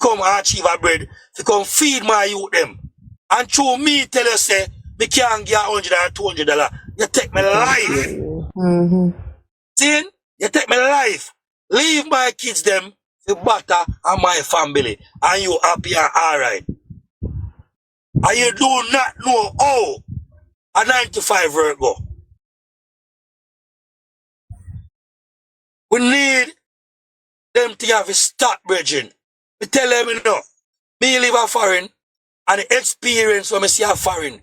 come and achieve a bread, to come feed my youth them. And through me tell you say, me can't get $100 and $200. You take my life. See? You take my life. Leave my kids them, the butter and my family. And you happy and alright. And you do not know how a 9-to-5 work go. We need them to have a start bridging. We tell them, you know, me live a foreign and the experience when I see a foreign.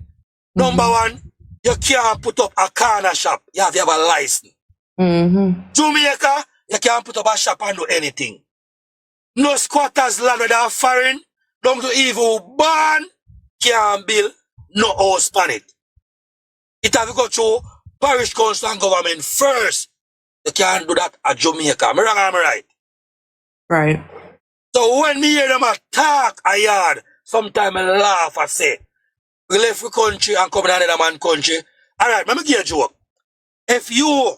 Number one, you can't put up a corner shop. You have to have a license. Jamaica, you can't put up a shop and do anything. No squatters land with a foreign. Don't do evil ban. Can't build no house on it. It have to go through parish council and government first. You can't do that at Jamaica. Am I wrong or am I right? Right. So when me hear them attack a yard, sometimes I laugh and say, we left the country and come in another man's country. Alright, let me give you a joke. If you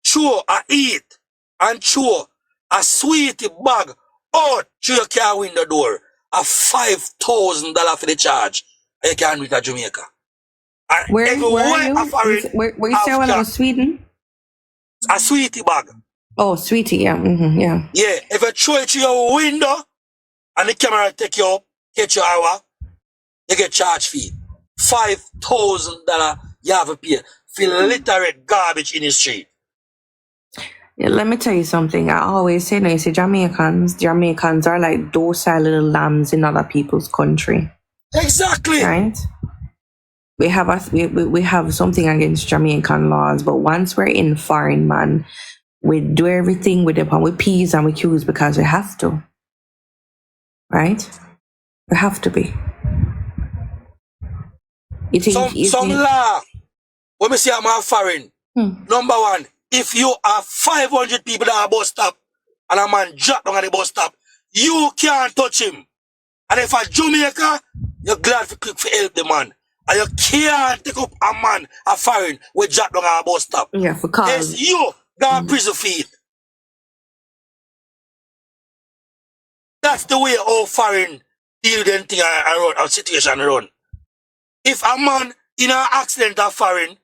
chew a eat and chew a sweetie bag out through your car window door, a $5,000 for the charge, and you can't reach Jamaica. And Where are you? Where you say I was Sweden? A sweetie bag. Oh, sweetie, yeah. Yeah. Yeah, if you throw it through your window and the camera take you up, catch your hour, you get charge fee. $5,000 you have to pay for literate garbage in the street. Yeah, let me tell you something. I always say, no, you see, Jamaicans are like docile little lambs in other people's country. Exactly. Right? We have something against Jamaican laws, but once we're in foreign, man, we do everything with them, with peas and with cues because we have to. Right? We have to be. Some law. When we say I'm a foreign, number one, if you are 500 people that are bus stop and a man drop down at the bus stop, you can't touch him. And if a Jamaica, you're glad for quick for help the man. And you can't take up a man, a foreign, with drop down at a bus stop. Yeah, for cause. It's you that prison feed. That's the way all foreign deal with anything around our situation around. If a man in an accident of foreign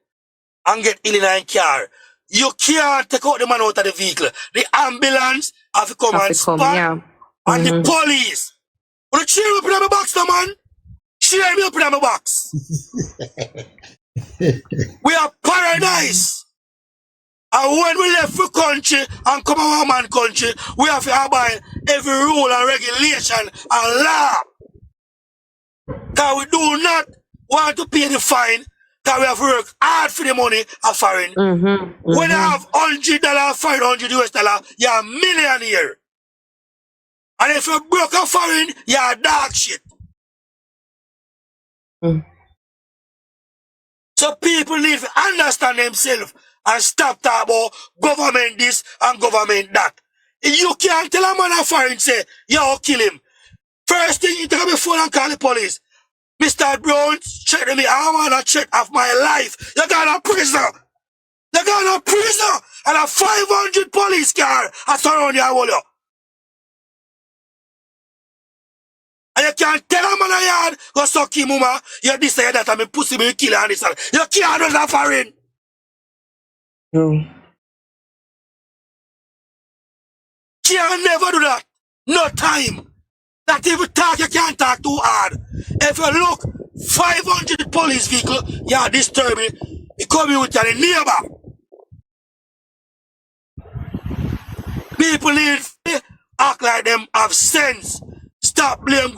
and get ill in a car, you can't take out the man out of the vehicle. The ambulance have to come and spot, yeah. And the police. When you cheer me up in my box, no man. Cheer me up in my box. We are paradise. And when we left the country and come our man country, we have to abide every rule and regulation and law. Because we do not want to pay the fine, because we have worked hard for the money of foreign. When you have $100 fine, $100, you're a millionaire. And if you broke a foreign, you're a dog shit. So people need to understand themselves and stop talking about government this and government that. You can't tell a man a foreign say, yo, kill him. First thing you take up your phone and call the police. Mr. Brown, check me. I want to check off my life. You got a prison. You got a prison. And a 500 police car are surrounding you. And you can't tell a man a yard, go suck him, mama. You this and that, and me pussy me kill and this. You can't do that foreign. No. Can't never do that. No time. That if you talk, you can't talk too hard. If you look, 500 police vehicle, you are disturbing the community and the neighbor. People need to act like them have sense. Stop blame.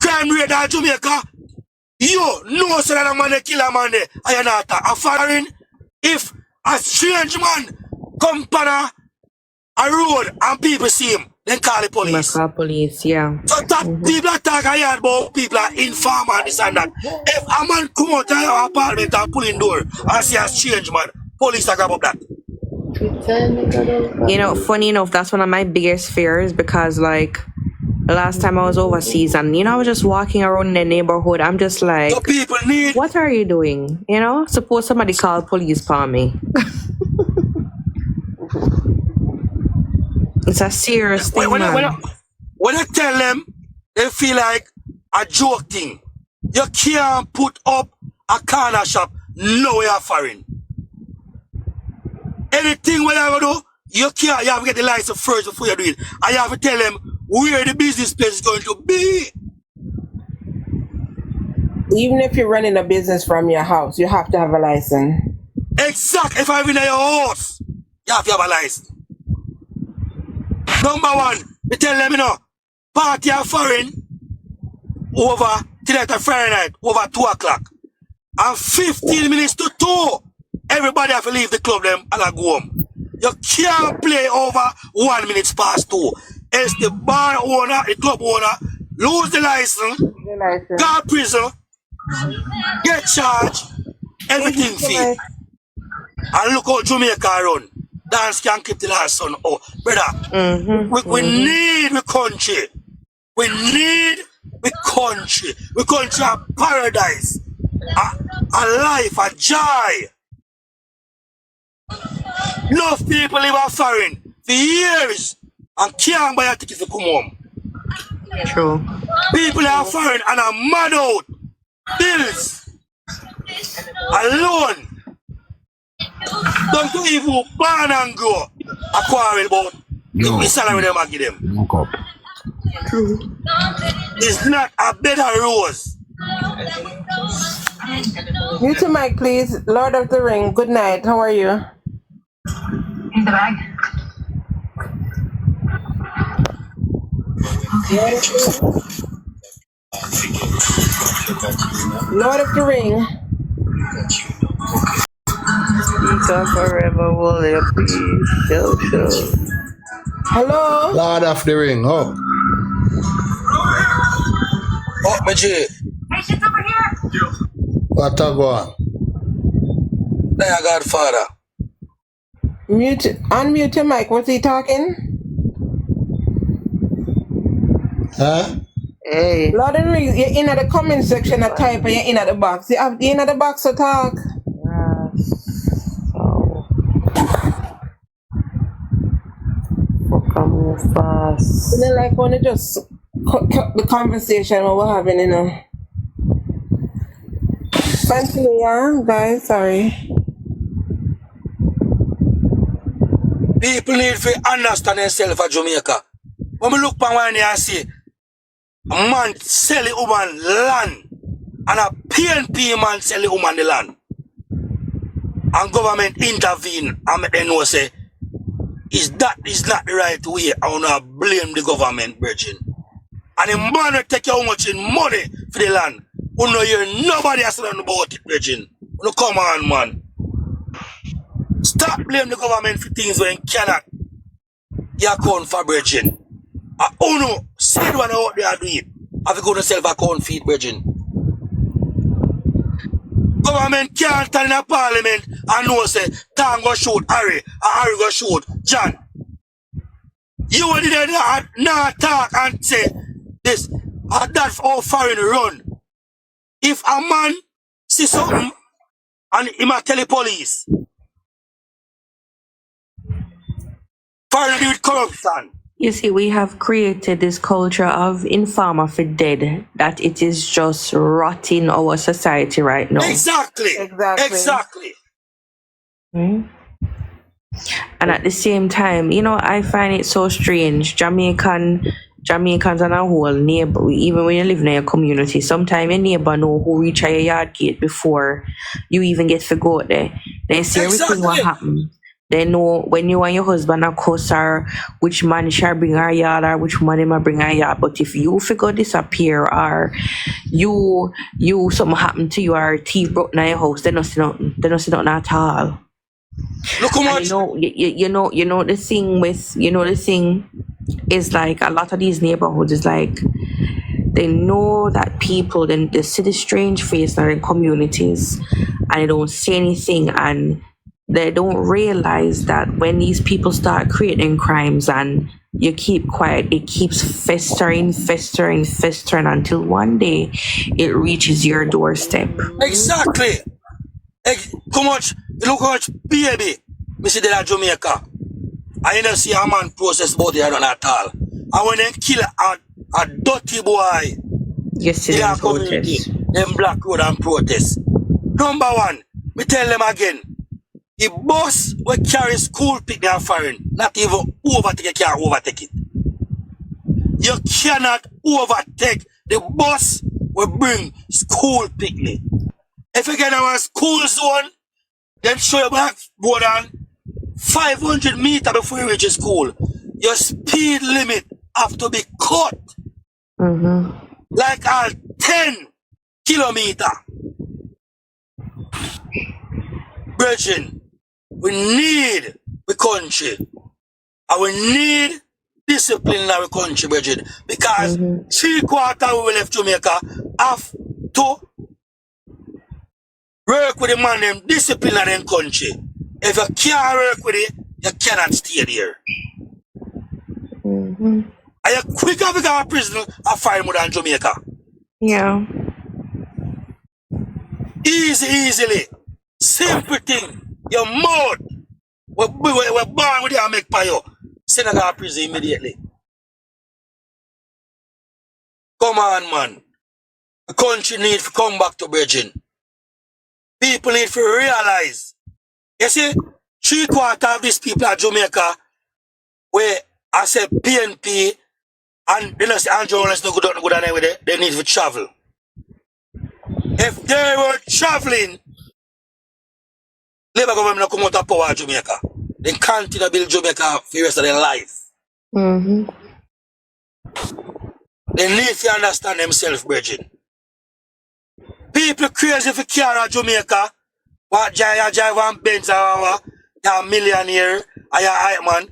Crime rate in Jamaica. You know so that a man kill a man there. And you're not a foreign. If a strange man come on a road and people see him, then call the police. Call police, yeah. So that people are talking about people are informal and this and that. If a man come out of your apartment and pull in door and see a strange man, police talk about that. You know, funny enough, that's one of my biggest fears because like last time I was overseas and I was just walking around in the neighborhood, I'm just like, so people need, what are you doing? Suppose somebody called police for me. It's a serious thing, when I tell them, they feel like a joke thing. You can't put up a corner shop, no way foreign. Anything what you do, you have to get the license first before you do it. And you have to tell them where the business place is going to be. Even if you're running a business from your house, you have to have a license. Exactly. If I'm in your house, you have to have a license. Number one, we tell them, party are foreign over tonight and Friday night, over 2 o'clock. And 15 minutes to 2, everybody have to leave the club them and I go home. You can't play over 1 minute past 2. Else the bar owner, the club owner, lose the license, go to prison, get charged, everything fee. And look how Jamaica run. Dance can keep the last son. Oh, brother, we need the country. We need the country. The country a paradise. A life, a joy. Enough people live in foreign for years and can't buy a ticket to come home. True. People are foreign and are mad out. Bills. Alone. Don't do even born and grow. A quarrel about the salary them and give them. Look up. True. It's not a better rose. Mute your mic, please. Lord of the Ring, good night. How are you? In the bag. Lord of the Ring. Speaker forever will your peace. Show. Hello? Lord of the Ring, up. Oh, my G. Hey, shit's over here. What a go on? There, Godfather. Unmute your mic. Was he talking? Huh? Hey. Lord of the Rings, you're in the comment section a type and you're in the box. You're in the box to talk. So. Fuck, move fast. You know, like when you just cut the conversation what we're having, Continue, yeah, guys, sorry. People need to understand themselves at Jamaica. When we look at one and see a man sell a woman land and a PNP man sell a woman the land and government intervene and make them know say is not the right way. I want to blame the government, Virgin. And the man will take how much in money for the land. You know hear nobody has done about it, Virgin. You come on, man. Stop blaming the government for things when you cannot. You account for, Virgin. Uno, say the one out there do it. Have you got yourself account for it, Virgin? Government can't stand in a parliament and know say, Tom go shoot Harry, and Harry go shoot John. You did not talk and say this, that's how foreign run. If a man see something and he might tell the police, foreign do with corruption. You see, we have created this culture of informer for dead, that it is just rotting our society right now. Exactly. And at the same time, I find it so strange. Jamaicans and a whole neighbor, even when you live in your community, sometimes your neighbor know who reach your yard gate before you even get to go there. They see everything what happened. They know when you and your husband are close or which man shall bring her yard or which man might bring her yard. But if you figure disappear or you something happen to you or teeth broke in your house, they don't see nothing. They don't see nothing at all. Look how much. The thing is like a lot of these neighborhoods is like they know that people then they see the strange face in their communities and they don't say anything and they don't realize that when these people start creating crimes and you keep quiet, it keeps festering until one day it reaches your doorstep. Exactly. Look how much baby me see there in Jamaica. I don't see a man process body at all. And when they kill a a dirty boy. Yesterday, Their community, them black road and protest. Number one, me tell them again, the bus will carry school picnic and foreign, not even overtake, you can't overtake it. You cannot overtake the bus will bring school picnic. If you get our school zone, then show you back more than 500 meters before you reach the school. Your speed limit have to be cut. Like a 10 kilometer. Brethren, we need the country. And we need discipline in our country, brethren. Because 3/4 we left Jamaica have to work with the man them discipline in them country. If you can't work with it, you cannot stay there. And you quicker to go to prison and find more than Jamaica. Yeah. Easily. Simple thing. Your mouth. We're born with you make by you. Send a guy to prison immediately. Come on, man. The country needs to come back to bridging. People need to realize. You see, 3/4 of these people at Jamaica, where I say PNP, and they don't say Andrew no good anyway, they need to travel. If they were traveling, Labour government not come out of power in Jamaica. They continue to build Jamaica for the rest of their life. They need to understand themselves, brethren. People crazy for car at Jamaica. What drive one Benz or you're a millionaire or you're a hype man.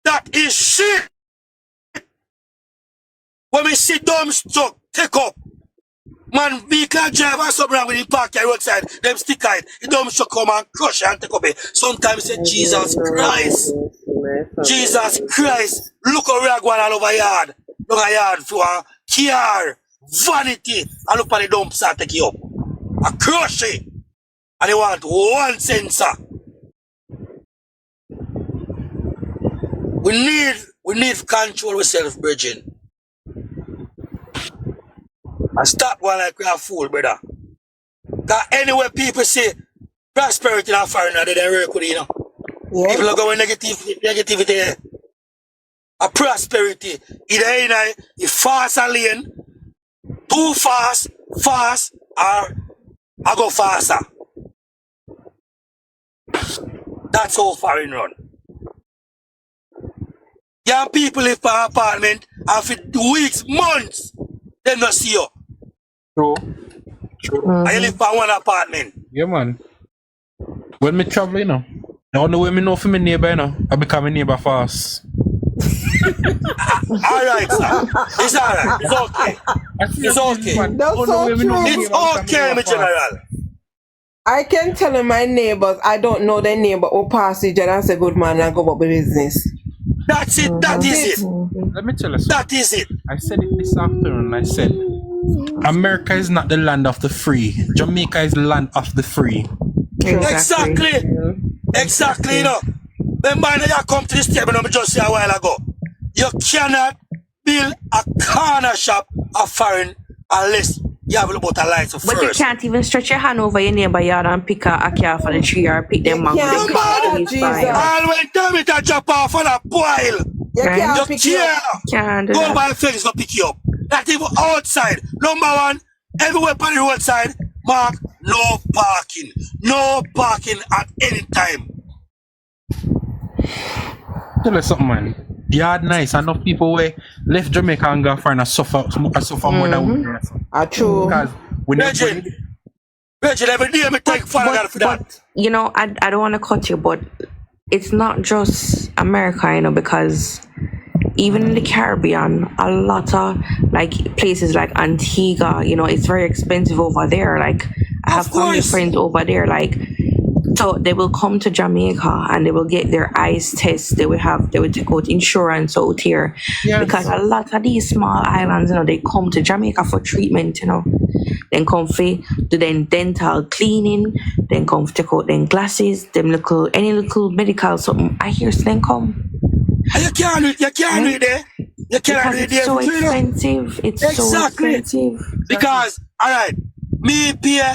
That is shit. When we see dumb truck take up, man, vehicle driver something wrong with the park your roadside, them stick it, the dumb truck come and crush and take up it. Sometimes say, Jesus Christ, Jesus Christ, look how we are going all over yard. Look at yard for a car, vanity, and look at the dump start take you up. And crush it. And they want one sensor. We need to control ourselves, brethren. And stop one like we are fool, brother. Because anyway people say prosperity and foreigner, they don't work with it, you know. Yeah. People are going negativity. A prosperity. Either in a fast and lane, too fast, or I go faster. That's how foreign run. Young people live for an apartment and for weeks, months, they don't see you. True. And you live for one apartment. Yeah, man. When me travel, you know, the only way me know for my neighbor, you know, I become a neighbor fast. Alright, sir. It's alright. It's okay. It's okay. That's so true. It's okay, my general. I can tell you my neighbors, I don't know their neighbor who pass each other and say, good man, and go about the business. That's it. That is it. Let me tell you something. That is it. I said it this afternoon. I said, America is not the land of the free. Jamaica is the land of the free. Exactly. You know. Remember when you come to this table, I just say a while ago, you cannot build a corner shop of foreign unless you have about a license first. But you can't even stretch your hand over your neighbor yard and pick a car for the tree or pick them mango. can't. All when time it a drop off on a boil, You can't you pick you up. Can't do go that. by fence go pick you up. Not even outside. Number one, everywhere on the roadside, mark, no parking. No parking at any time. Tell you something, man. Yard nice. Enough people where left Jamaica and go for and suffer more than we do. True. Because when Reggie, every day me take for that. But you know, I don't want to cut you, but it's not just America, you know, because even in the Caribbean, a lot of like places like Antigua, you know, it's very expensive over there. Like I have family friends over there, like so they will come to Jamaica and they will get their eyes test. They will take out insurance out here. Yes. Because a lot of these small islands, you know, they come to Jamaica for treatment, you know. Then come for do then dental cleaning, then come take out them glasses, them any little medical something. I hear then come. And you can't do it there. You cannot Because do it it's there so for free, you know? expensive. It's so Exactly. expensive. Because, alright, me pay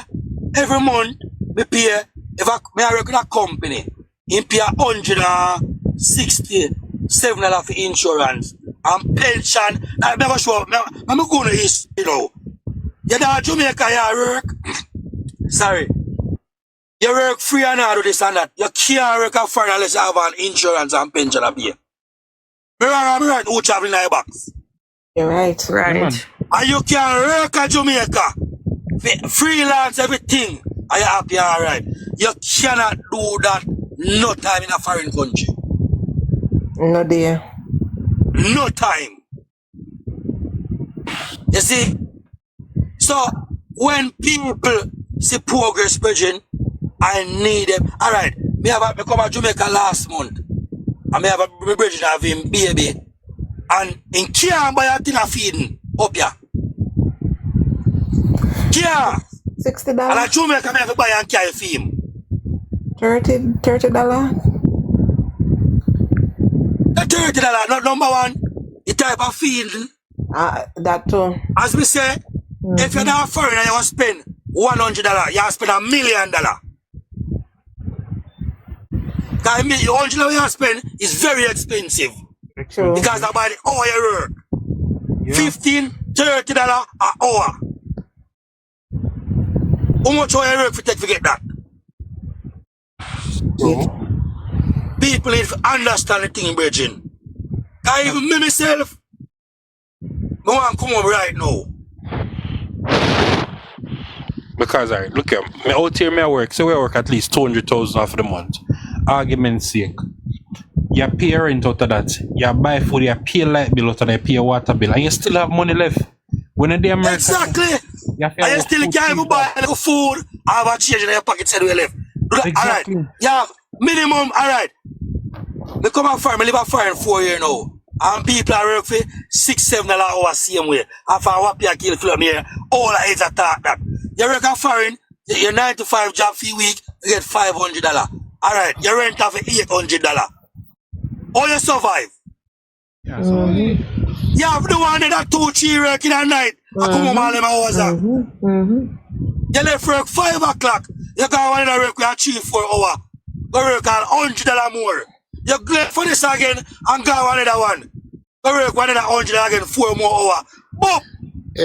every month, me pay, if I work in a company, me pay $167 for insurance and pension. I'm never sure, I'm going to East, you know. You know, Jamaica, you work, sorry, you work free and all do this and that. You can't work a foreign unless you have an insurance and pension up here. Me right, who traveling in your box? You're right. Right. And you can work at Jamaica, freelance everything, and you're happy, alright. You cannot do that no time in a foreign country. No dear. No time. You see? So, when people see progress, Bridging, I need them. Alright, me come to Jamaica last month, and me have a Bridging have him baby, and in can't buy a thing of feeding up here. Yeah. $60. And I Jamaica, me have to buy and carry for him. $30. The $30, not number one, the type of feeding. That too. As we say, if you're not foreign and you want to spend $100, you have to spend $1 million. Because $100 you have to spend is very expensive. True. Because about the hour you work. Yeah. $15, $30 an hour. How much hour you work for get that? People need to understand the thing, Bridging. Because even me myself, I want to come home right now. Because I look at me out here, me I work, so we work at least 200,000 off the month. Argument's sake. You pay rent out of that, you buy food, you pay light bill out of that, you pay water bill, and you still have money left. When in the America, Exactly. you have to And you have still food can't even cheap. buy a little food. I have a change in your pocket, said we left. Exactly. Alright. You have minimum, alright. Me come out farm, I live a farm 4 years now. And people are work for $6-7 hour same way. After I want to kill from here, all the heads attack that. You work a foreign, your 9 to 5 job fee week, you get $500. Alright, you rent off $800. How you survive? Yeah, so You have the one that 2-3 work in a night. I come home all them hours. You left work 5 o'clock. You go one in a work with a 3-4 hour. Go work on $100 more. You left for this again and go another one. Go work one another $100 again, 4 more hours. Boop!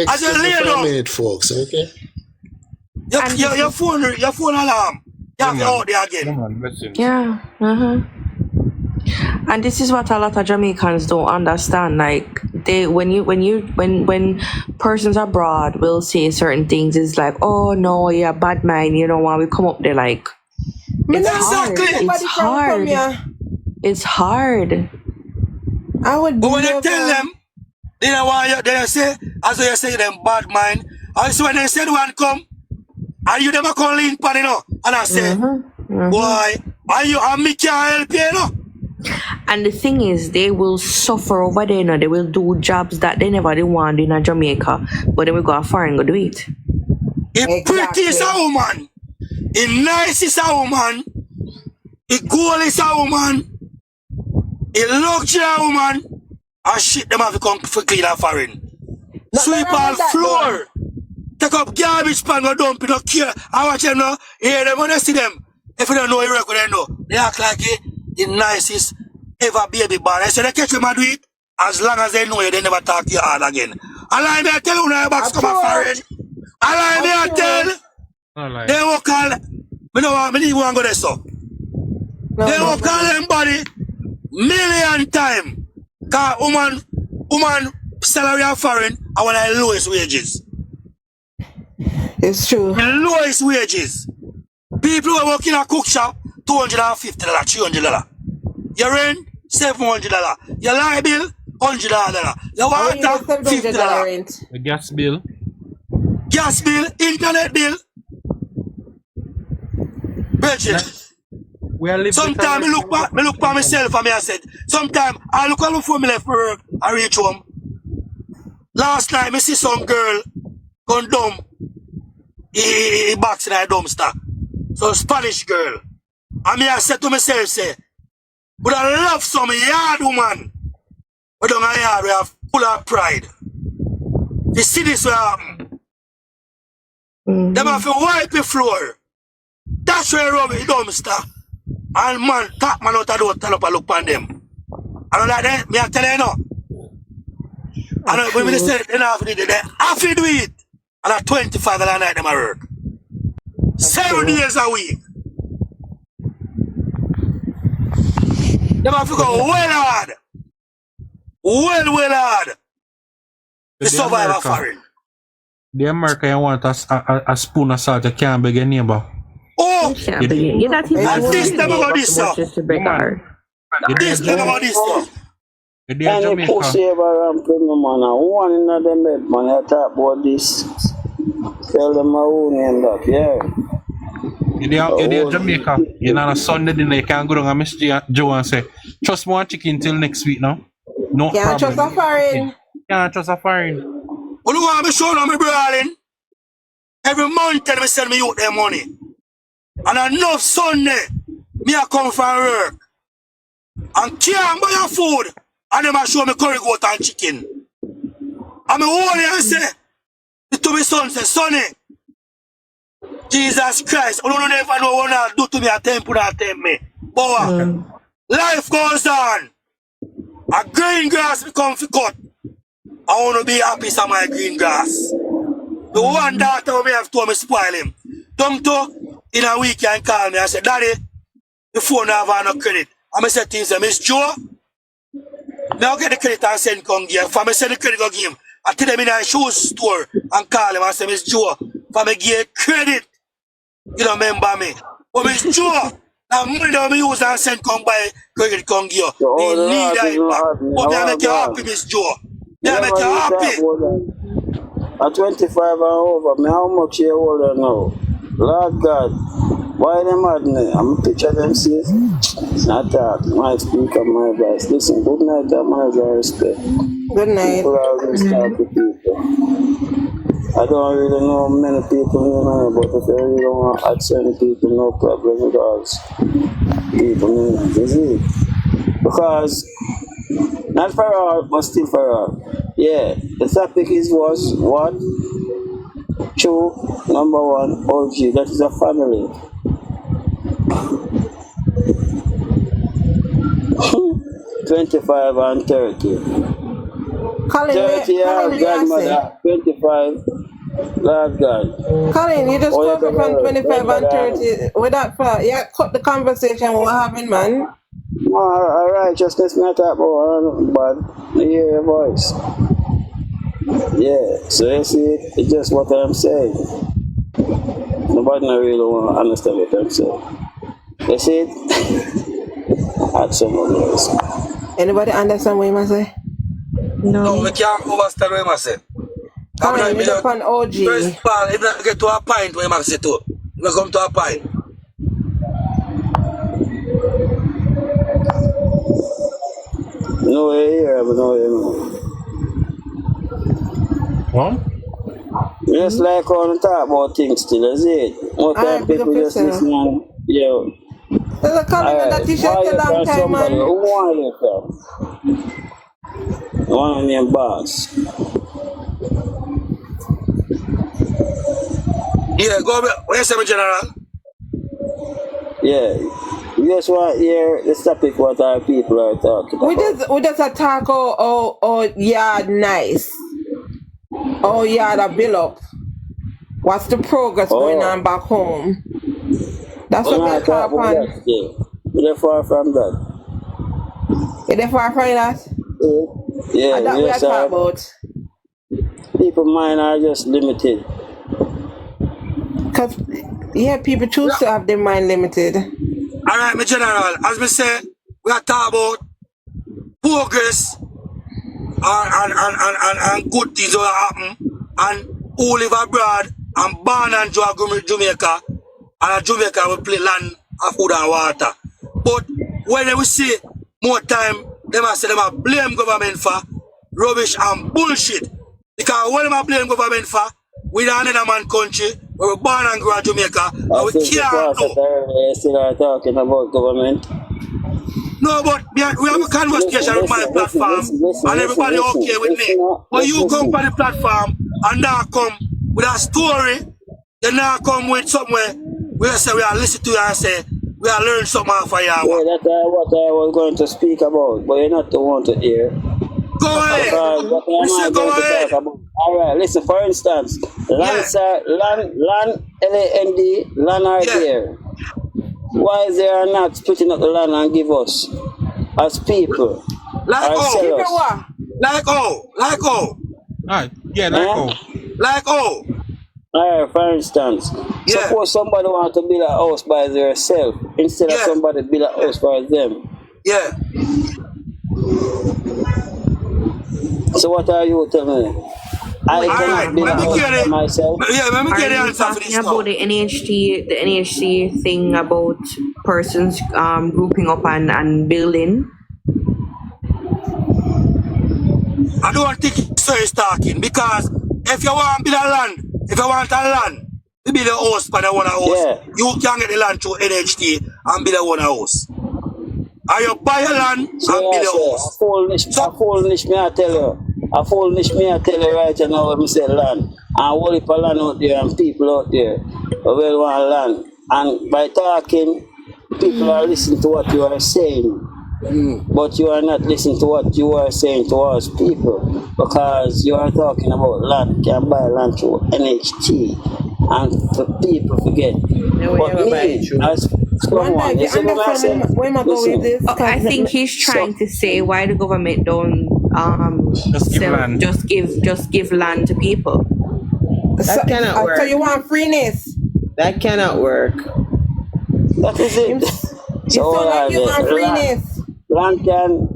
As you lay down, minute, folks, okay? your phone alarm. You have to out there again. come on, listen. Yeah. And this is what a lot of Jamaicans don't understand. Like when persons abroad will say certain things, it's like, oh no, you're a bad mind, you know, when we come up there, like it's hard. Exactly. It's hard. It's hard. I would But when you never- tell them, they don't want you, they say, as you say them bad mind. And so when they say the one come, and you never come lean pan, you know, and I say, boy, and you and me can't help you, you know. And the thing is, they will suffer over there, you know. They will do jobs that they never did want in Jamaica, but then we go far and go do it. It pretty is a woman. It nice is a woman. It cool is a woman. It luxury a woman. And shit them have to come for clean and foreign. Sweep all floor. Take up garbage pan, go dump it, don't care. I watch them now. Hear them when I see them. If you don't know, you work with them now. They act like the nicest ever baby bar. I say they catch them and do it. As long as they know you, they never talk to you hard again. Allow me to tell you now your box come a foreign. Allow me to tell. Not like They will call. Me no want, me need one go there so. They will call them body million time. Cause woman salary are foreign are one of the lowest wages. It's true. The lowest wages. People who are working in a cook shop, $250, $300. Your rent, $700. Your light bill, $100. Your water, $50. Rent. the gas bill. Gas bill, internet bill. Bridget, We are living. sometimes I look for myself and I said, sometimes I look all for me left for work, I reach home. Last night I see some girl gone dumb. He box in a dumpster. So Spanish girl. And I said to myself, say, would I love some yard woman? But on a yard we have full of pride. You see this will happen. Them have to wipe the floor. That's where rub it down, mister. And man, top man out of the door, turn up and look on them. I don't like that, me I tell you now. And when they say they have to do it, they have to do it. And at 25 of the night, them at work. 7 days a week. Them have to go well hard. Well hard. To survive a foreign. The American you want a spoon of salt, you can't beg your neighbor. Oh! Can't begin. You're not even And this never got this stuff. just to break our. This never got this stuff. The day of Any pussy Jamaica. ever ramp with me, man. And one in them bed, man. I talk about this. Tell them my own name that, yeah. The day of Jamaica. You know, on a Sunday dinner, you can't go down and Miss Joe and say, trust me one chicken till next week now. No Can't problem. trust a foreign. Can't trust a foreign. Well, you want me show them my brawling? Every month tell me send me out their money. And enough Sunday, me a come from work. And can't buy your food. And them a show me curry goat and chicken. And me hold it and say, to my son say, Sonny, Jesus Christ, I don't never know what I do to me, I tempt me. Boy, life goes on. A green grass become for cut. I want to be happy with my green grass. The one daughter me have told me spoil him. Come to in a week and call me and say, Daddy, the phone have no credit. And I said to him, Miss Joe, now get the credit and send come give. If I send the credit go give him, I tell them in a shoe store and call him and say, Miss Joe, if I give credit, you don't remember me. But Miss Joe, now money that I use and send come buy credit come give you. They need that back. But me I make you happy, Miss Joe. Me I make you happy. At 25 and over, me how much you older now? Lord God, why them mad me? I'm a picture them safe. Not that, my speaker, my advice. Listen, good night, and my respect. Good night. People always talk to people. I don't really know many people, you know, but if you really don't want to add certain people, no problem because people, you know, you see. Because, not for all, but still for all. Yeah, the topic was what? True, number one, OG, that is a family. 25 and 30. 30 years grandmother, 25, Lord God. Colin, you just Oh, spoke yeah, from 25 and 30. Without yeah, cut the conversation we're having, man. No, all righteousness not talk about, but I hear your voice. Yeah, so you see, it's just what I'm saying. Nobody really want to understand what I'm saying. You see it? Add someone else. Anybody understand what you must say? No, we can't understand what I say. Colin, you just on OG. First of all, if you get to a point where you say to, you come to a point. No way here, but no way. What? Just like on the talk about things still, is it? Most time people just listen and, yeah. There's a Colin that t-shirt a long time, man. Who want you from? One of them boss. Yeah, go back. What you say, my general? Yeah. You just want to hear the topic what our people are talking about. We just attack oh yard nice. Oh yard a build up. What's the progress going on back home? That's what we're talking about. You're far from that. You're far from that? Yeah, And that we are talking about. People mind are just limited. Because, yeah, people choose to have their mind limited. All right, my general, as me say, we are talking about progress and good things that happen and who live abroad and born and Jamaica and Jamaica will play land of food and water. But when we see more time, they must say they blame government for rubbish and bullshit. Because when they blame government for, we are another man country, we were born and grow in Jamaica, and we can't know. Still are talking about government. No, but we have a conversation with my platform, and everybody okay with me. But you come on the platform and now come with a story, you now come with somewhere where say we are listening to you and say we are learning something for you. Yeah, that's what I was going to speak about, but you're not the one to hear. Go ahead. Go ahead. All right, listen, for instance, land, LAND, land are there. Why they are not splitting up the land and give us as people? Like oh. Alright, yeah, like All right, for instance, suppose somebody want to build a house by themselves instead of somebody build a house for them. Yeah. So what are you telling me? I cannot build a house for myself. Yeah, let me get the answer for this talking about the NHT thing about persons grouping up and building? I don't think so is talking, because if you want to build a land, if you want a land, you build a house for the one house. You can get the land through NHT and build a one house. Or you buy a land and build a house. A foolish me I tell you. A foolish me I tell you right now when we say land. And all the land out there and people out there who will want land. And by talking, people are listening to what you are saying. But you are not listening to what you are saying to us people, because you are talking about land. You can buy land through NHT, and the people forget. But me, as someone, you see what I say? I think he's trying to say why the government don't just give land to people. That cannot work. So you want freeness? That cannot work. That is it. So like you want freeness. Land can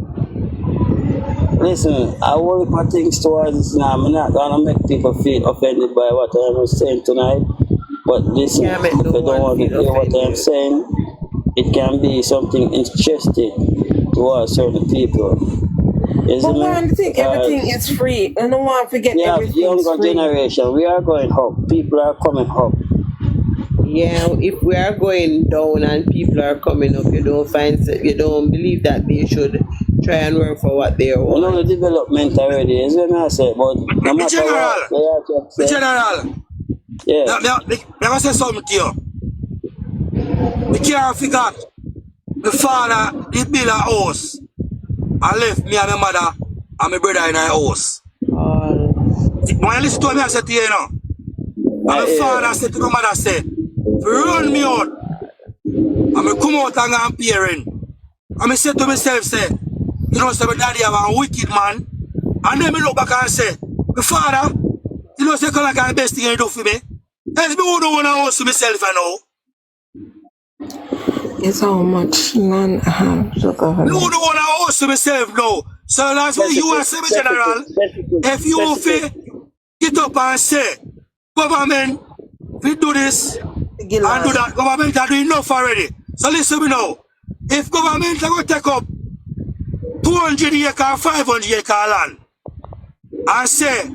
listen. I worry for things towards this now. I'm not gonna make people feel offended by what I am saying tonight. But listen, if they don't want to hear what I am saying, it can be something interesting towards certain people. But one thing, everything is free. I don't want to forget everything. Younger generation, we are going up. People are coming up. Yeah, if we are going down and people are coming up, you don't believe that they should try and work for what they want. You know the development already, is what I say, but no matter what, they are just saying. General, let me say something to you. We can't forget my father did build a house and left me and my mother and my brother in a house. When you listen to me, I said to you, and my father said to my mother, said, run me out. And I come out and I'm peering. And I said to myself, say, you know, say my daddy have a wicked man. And then I look back and say, my father, you know, say, come the best thing you do for me. Else me who don't want to house to myself, I know. It's how much land I have to cover. You don't want to house to myself now. So that's why you are saying, General, if you get up and say, government, we do this and do that, government are doing enough already. So listen to me now. If government are going to take up 200 acre, 500 acre land and say,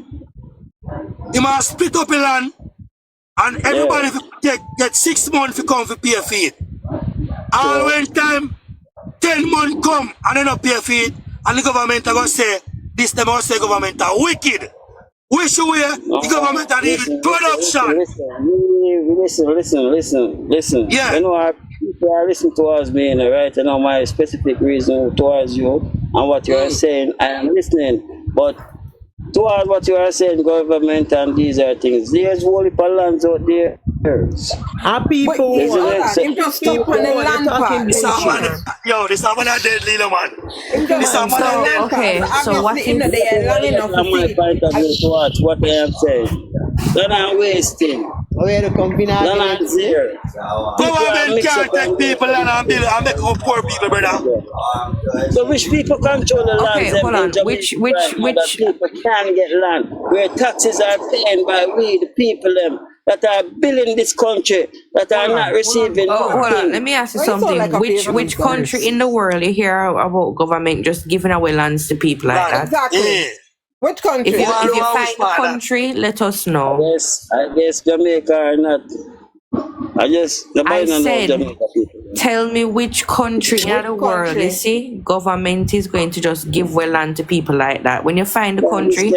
you must split up the land and everybody get 6 months to come for pay for it. And when time 10 months come and they not pay for it, and the government are going to say, this time I say government are wicked. Wish you where the government are needing production. Listen. Yeah. You know, people are listening towards me, right? You know, my specific reason towards you and what you are saying, I am listening. But towards what you are saying, government and these are things, there's whole heap of lands out there. Our people just stop on the land part. This is one of deadly, man. This is one of deadly. Okay, so what is they are long enough to my point of view towards what I am saying. Then I'm wasting. Then I'm zero. Government can't take people and make up poor people, brother. So which people control the land? Okay, hold on. Which people can get land where taxes are paid by we, the people them that are building this country that are not receiving. Hold on. Let me ask you something. Which country in the world you hear about government just giving away lands to people like that? Exactly. Which country? If you find the country, let us know. I guess Jamaica are not. I said, I said, Tell me which country in the world, country? you see, government is going to just give well land to people like that. When you find the country,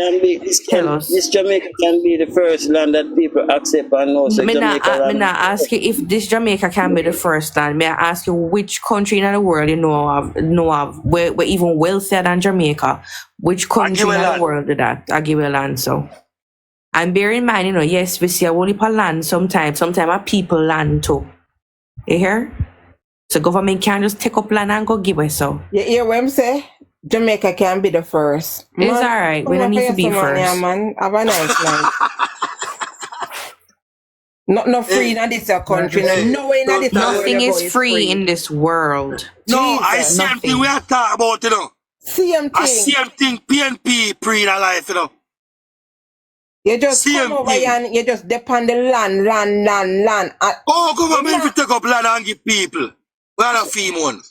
tell us. This Jamaica can be the first land that people accept and know. So Me Jamaica not ask you if this Jamaica can be the first land. May I ask you which country in the world you know of where even wealthier than Jamaica? Which country in the world did that? I give you a land, so. And bear in mind, yes, we see a whole heap of land sometimes our people land too. You hear? So government can't just take up land and go give us so. You hear what I'm saying? Jamaica can be the first. It's alright. We don't need to be first. Yeah, man. Have a nice life. No free in this country. No way in this Nothing is free in this world. No, I same thing we are talking about, Same thing PNP pre in life, You just come over here and you just depend on the land. Government will take up land and give people. We are not fee one.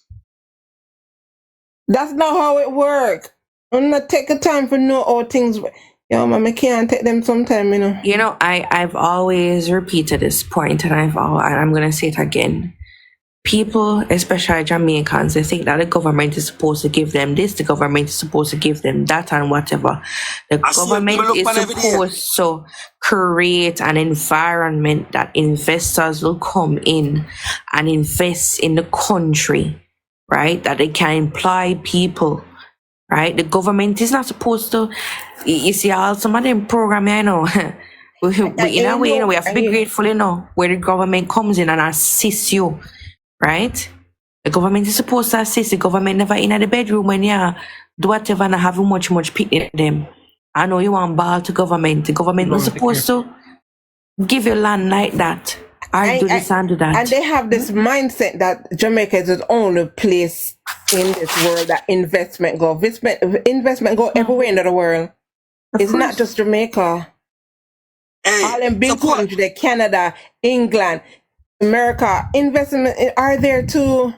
That's not how it works. I'm not taking time for know how things. Man, I can't take them sometime, I've always repeated this point, and I'm gonna say it again. People, especially Jamaicans, they think that the government is supposed to give them this, the government is supposed to give them that, and whatever. The government is supposed to create an environment that investors will come in and invest in the country, right? That they can employ people, right? The government is not supposed to. You see, some of them program, we in a way, we have to be grateful, where the government comes in and assists you. Right? The government is supposed to assist. The government never in the bedroom when you do whatever and have much picnic them. I know you want ball to government. The government is supposed to give you land like that. I do this and do that. And they have this mindset that Jamaica is the only place in this world that investment go. Investment go everywhere in the world. It's not just Jamaica. All them big countries, Canada, England, America, investment are there too,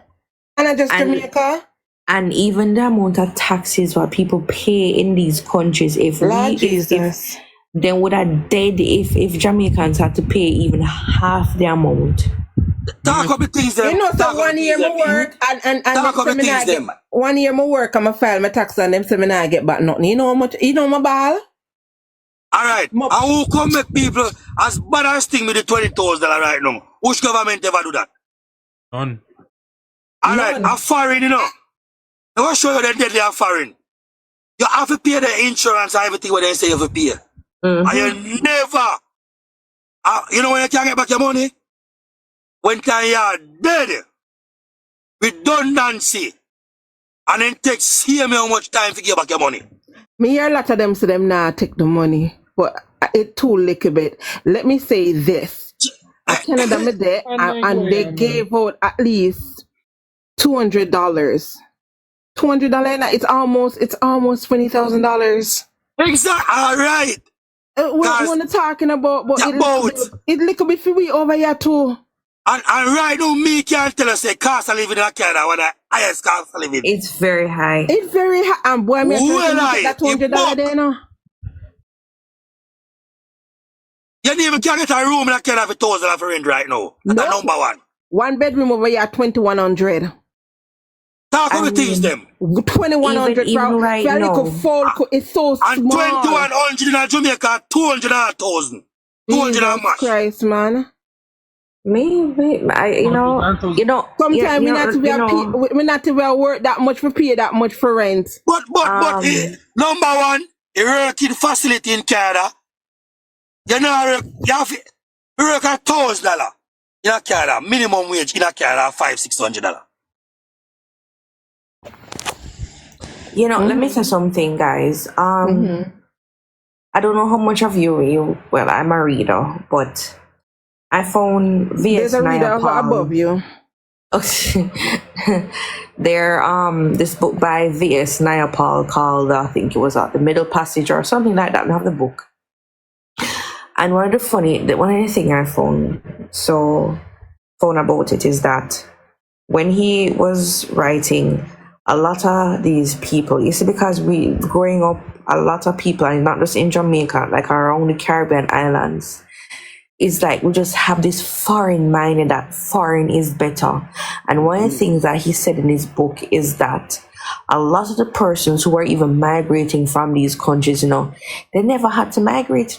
and not just Jamaica. And even the amount of taxes what people pay in these countries, if they would have dead if Jamaicans had to pay even half the amount. Talk about things them. So 1 year my work and them 1 year my work and I file my tax on them so I get back nothing. You know how much? You know my ball? Alright, and who come make people as bad as thing with the $20,000 right now? Which government ever do that? None. Alright, a foreign, I will show you that they are foreign. You have to pay the insurance and everything what they say you have to pay. And you never, when you can get back your money? When you are dead, redundancy, and then take see me how much time to get back your money. Me hear a lot of them say them nah take the money, but it too little bit. Let me say this. I Canada me there and they gave out at least $200. $200 it's almost $20,000. Exactly. All right. What you talking about? But it little bit for we over here too. And right now, me can't tell us the cost of living in Canada when the highest cost of living. It's very high. It's very high. And boy, me that $200 there now. You even can't get a room in Canada for $1,000 for rent right now. That's number one. 1 bedroom over here, $2,100. Talk about things them. $2,100 even right now. It's so small. And $2,100 in Jamaica, $200,000. $200 much. Christ, man. Maybe sometimes we not to work that much for pay that much for rent. But number one, you work in facility in Canada. You have to work at $1,000 in Canada. Minimum wage in Canada $500-$600. Let me say something, guys. I don't know how much of you well, I'm a reader, but I found VS There's a reader above you. This book by V.S. Naipaul called, I think it was The Middle Passage or something like that. I have the book. And one of the things I found about it is that when he was writing, a lot of these people, you see, because we growing up, a lot of people, and not just in Jamaica, like around the Caribbean islands, it's like we just have this foreign mind and that foreign is better. And one of the things that he said in his book is that a lot of the persons who are even migrating from these countries, they never had to migrate,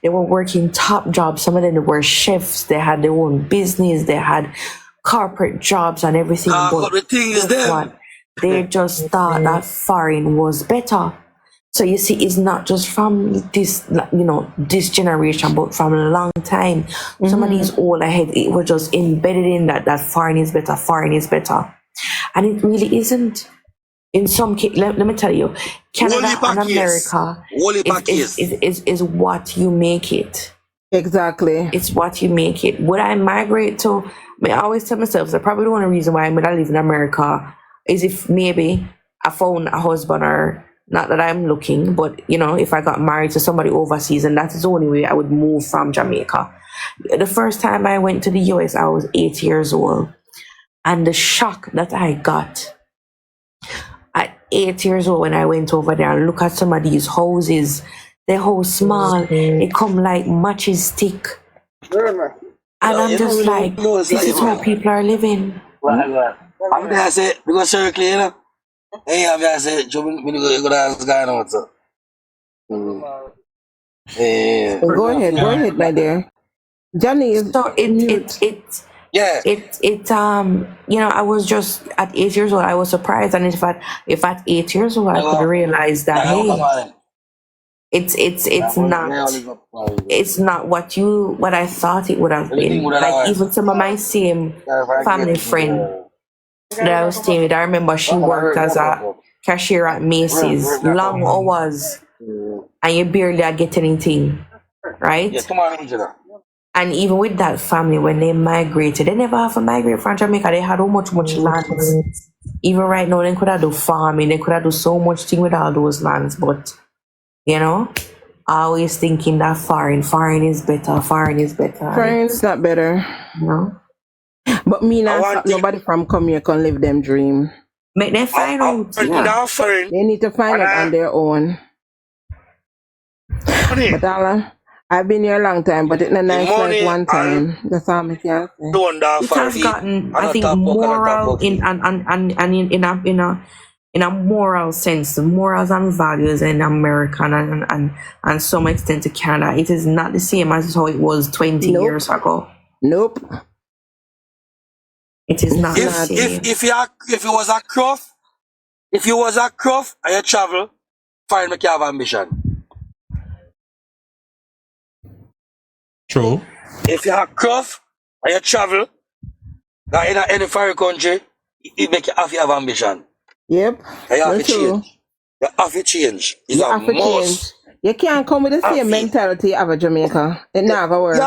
They were working top jobs. Some of them were chefs. They had their own business. They had corporate jobs and everything. But the thing is them. What? They just thought that foreign was better. So you see, it's not just from this, this generation, but from a long time. Some of these older heads, it was just embedded in that foreign is better, foreign is better. And it really isn't. In some cases, let me tell you, Canada and America is what you make it. Exactly. It's what you make it. Would I migrate to? I always tell myself that probably the only reason why I live in America is if maybe I found a husband, or not that I'm looking, but if I got married to somebody overseas, and that is the only way I would move from Jamaica. The first time I went to the US, I was 8 years old, and the shock that I got at 8 years old when I went over there and look at some of these houses, they're how small, they come like matches stick. And I'm just like, this is how people are living. I'm gonna say, because circle, hey, I'm gonna say, you go ask guy now, sir. Go ahead, my dear. Johnny is so I was just at 8 years old, I was surprised, and if at 8 years old I could realize that it's not what I thought it would have been. Like even some of my same family friend that I was staying with, I remember she worked as a cashier at Macy's, long hours, and you barely get anything, right? And even with that family, when they migrated, they never have to migrate from Jamaica. They had much land. Even right now, they could have do farming. They could have do so much thing with all those lands. But, always thinking that foreign is better. Foreign is better. Foreign's not better. But me not nobody from come here can live them dream. Make them find out. They need to find it on their own. But Allah, I've been here a long time, but it's not nice like one time. That's all I can say. It has gotten, I think, moral in a moral sense, the morals and values in America and some extent to Canada. It is not the same as how it was 20 years ago. Nope. It is not the same. If you was a croft and you travel, find me have ambition. True. If you have croft and you travel, in any foreign country, it make you have ambition. Yep. You have to change. You have to change. It's a must. You can't come with the same mentality of a Jamaica. It never works.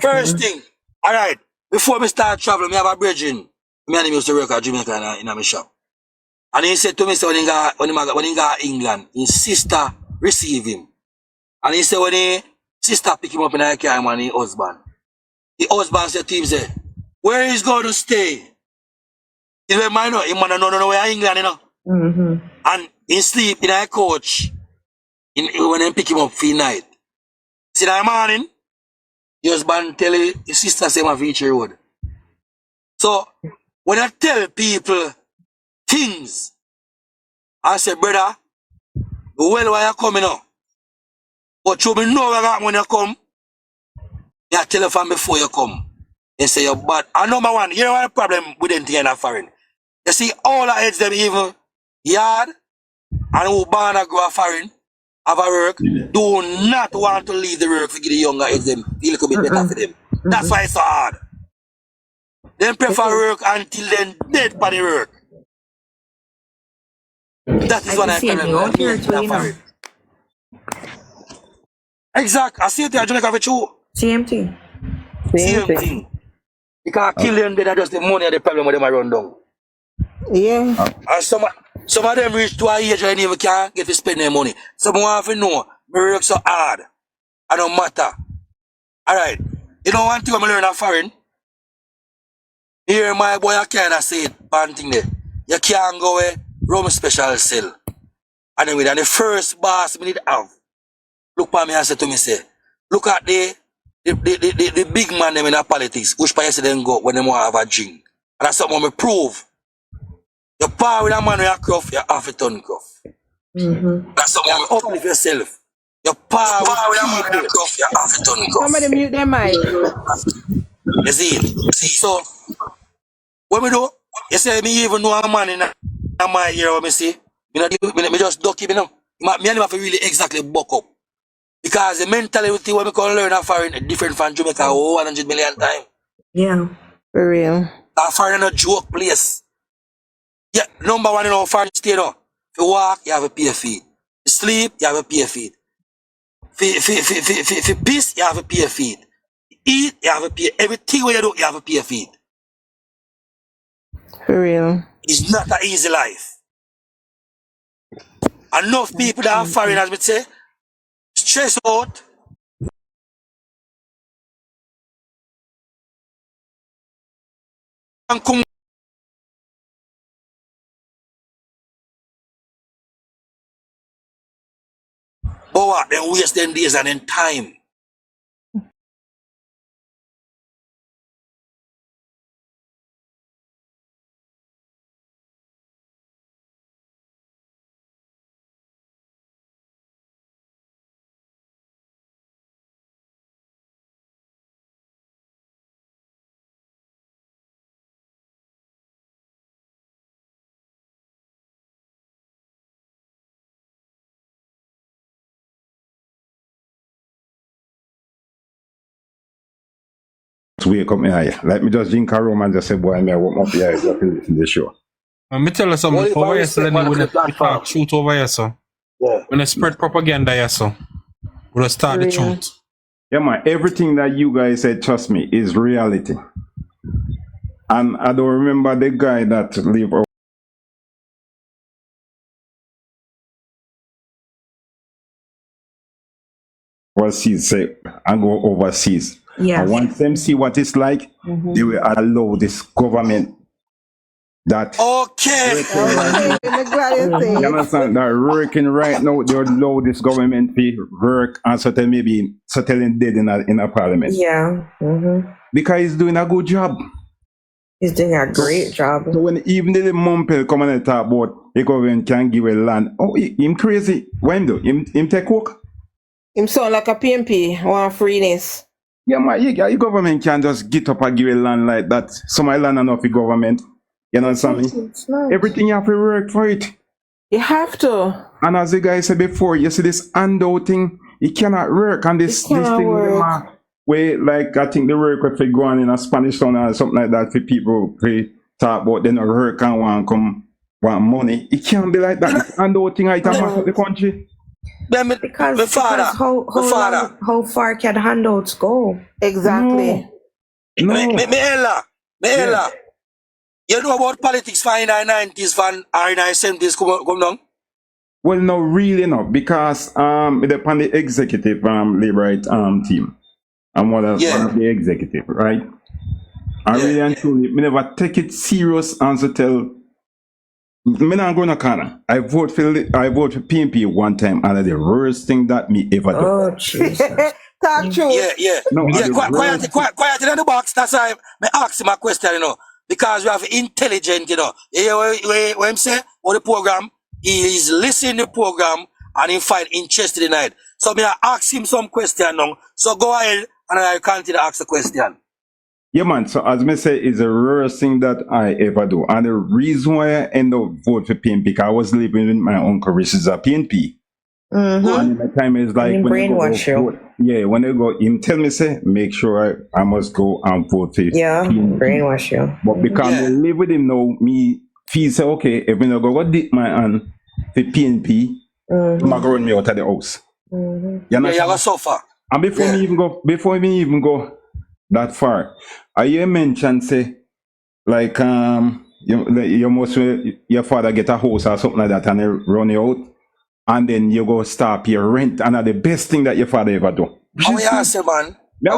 First thing, all right, before we start traveling, we have a bridging. Me and him used to work at Jamaica in my shop. And he said to me, when he got England, his sister received him. And he said when his sister pick him up in the car and his husband. The husband said to him, where is going to stay? He said, man, he want to know where England, And he sleep in a coach when they pick him up for the night. See that morning, your husband tell his sister say my future road. So when I tell people things, I say, brother, well why you coming now? But you know when you come, you tell them from before you come. They say you're bad. And number one, you know what the problem with them thing foreign? You see all the heads them even yard and who born and grow foreign have a work, do not want to leave the work to give the younger heads them feel a little bit better for them. That's why it's so hard. They prefer work until then dead by the work. That is what I tell. Exactly. I see it there, Jamaica for true. Same thing. Same thing. You can't kill them, they're just the money and the problem with them I run down. Yeah. And some of them reach to a age where they even can't get to spend their money. Some want to know, me work so hard. I don't matter. Alright. You know one thing when I learn a foreign? Here my boy I kinda say it, one thing there. You can't go away, rum special cell. And then with the first boss we need to have. Look at me and say to me, say, look at the the big man them in the politics, which place them go when they want to have a drink. And that's something we prove. Your power with a man with a cruff, you have a ton cruff. That's something we uplift yourself. Your power with a man with a cruff, you have a ton cruff. Somebody mute their mic. You see it? So, what we do? You say me even know a man in my ear, what me see? Me just duck him, you know. Me and him have to really exactly buck up. Because the mentality when we can learn a foreign different from Jamaica 100 million times. Yeah. For real. A foreign a joke place. Yeah, number one in our foreign state, you know. If you walk, you have a pay fee. If you sleep, you have a pay fee. If you piss, you have a pay fee. Eat, you have a pay. Everything what you do, you have a pay fee. For real. It's not an easy life. Enough people that are foreign, as we say, stress out. And come. But what? Then waste them days and then time. Wake up me eye. Let me just drink a rum and just say, boy, me I woke up here just to listen to the show. Let me tell you something. Over here, so when they talk truth over here, so. Yeah. When they spread propaganda here, so. We'll start the truth. Yeah, man, everything that you guys said, trust me, is reality. And I don't remember the guy that lived overseas, say, and go overseas. Yeah. And once them see what it's like, they will allow this government that Okay. you understand that working right now, they allow this government to work and certain maybe settling dead in a parliament. Yeah. Because he's doing a good job. He's doing a great job. So when even the mumpel come and talk about the government can give a land, oh, him crazy. When do him take work? Him sound like a PMP, want freeness. Yeah, man, your government can just get up and give a land like that. Some land enough for government. You know what I'm saying? Everything you have to work for it. You have to. And as the guy said before, you see this handout thing, it cannot work. And this thing, where like I think the work if they go on in a Spanish town or something like that for people to talk about they not work and want money. It can't be like that. This handout thing item of the country. Because how far can handouts go? Exactly. No. Ella. You know about politics from in the 90s, from in the 70s come down? Well, no, really not, because they're on the executive Liberate team. I'm one of the executive, right? I really and truly, me never take it serious and to tell. Me not going to corner. I vote for PNP one time, and the worst thing that me ever do. Oh, Jesus. Talk true. Yeah. No, Quiet in the box. That's why I ask him a question, you know. Because we have intelligent, you know. When I'm saying, on the program, he is listening to the program and he find interested in it. So me I ask him some question now. So go ahead and I continue to ask the question. Yeah, man. So as me say, it's the worst thing that I ever do. And the reason why I end up vote for PNP, because I was living with my uncle, which is a PNP. And the time is like when brainwash you. Yeah, when they go, him tell me say, make sure I must go and vote for PNP. Brainwash you. But because I live with him now, me feel say, okay, if we not go dip my hand for PNP, I'm going to run me out of the house. You go so far. And before me even go that far, I hear mention say, like you must your father get a house or something like that and they run you out. And then you go stop your rent, and that's the best thing that your father ever do. How you say, man? You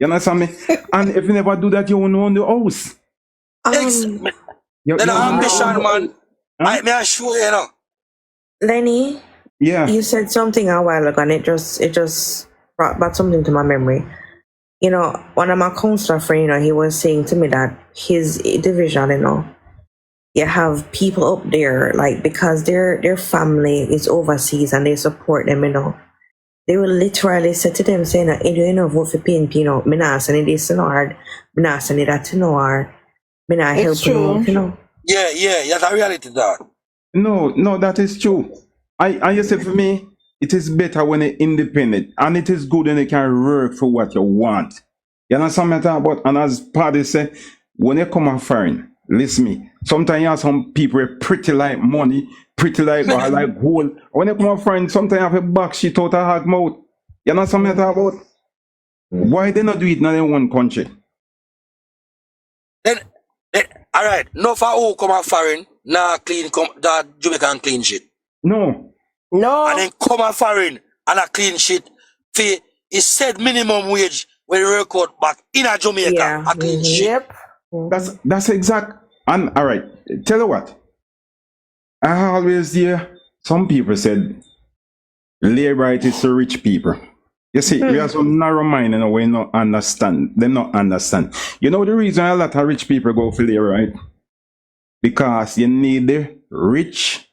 understand me? And if you never do that, you won't own the house. The ambition, man. I assure you, know. Lenny, yeah, you said something a while ago, and it just brought back something to my memory. You know, one of my counselor friends, you know, he was saying to me that his division, you know, you have people up there, like, because their family is overseas and they support them, you know. They will literally say to them, saying, you know, vote for PNP, you know, me not send this to no hard, me not send that to no hard, me not help you know. Yeah, that's a reality, dog. No, that is true. I you say for me, it is better when you're independent, and it is good when you can work for what you want. You understand what I'm talking about? And as Paddy say, when you come out foreign, listen me. Sometimes you have some people with pretty like money, pretty like or like gold. When you come out foreign, sometimes you have a back shit out of hard mouth. You know something I'm talking about? Why they not do it in their one country? Then all right, no for who come out foreign, nah clean that Jamaican clean shit. No. And then come out foreign and a clean shit. Fee, it said minimum wage when you work out back in a Jamaica, a clean shit. Yep. That's exact. And all right, tell you what. I always hear some people said labor right is to rich people. You see, we have some narrow mind in a way not understand. Them not understand. You know the reason a lot of rich people go for labor right? Because you need the rich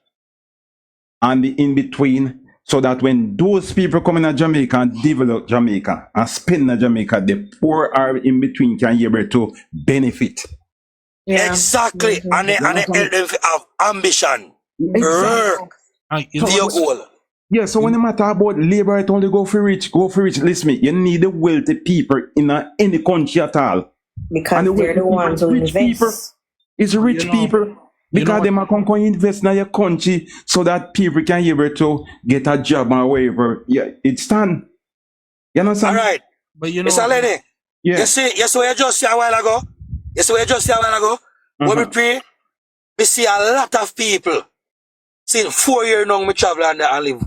and the in-between, so that when those people come in Jamaica and develop Jamaica and spend in Jamaica, the poor are in between can be able to benefit. Yeah. Exactly. And they help them have ambition. Exactly. To your goal. Yeah, so when the matter about labor, it only go for rich. Listen me, you need the wealthy people in any country at all. Because they're the ones who invest. People, it's rich people. Because they might come invest in your country so that people can be able to get a job or whatever. Yeah, it's done. You know what I'm saying? All right. But you know, Mr. Lenny, yeah. you see what you just said a while ago? When we pray, we see a lot of people. Since 4 years now, we travel and live.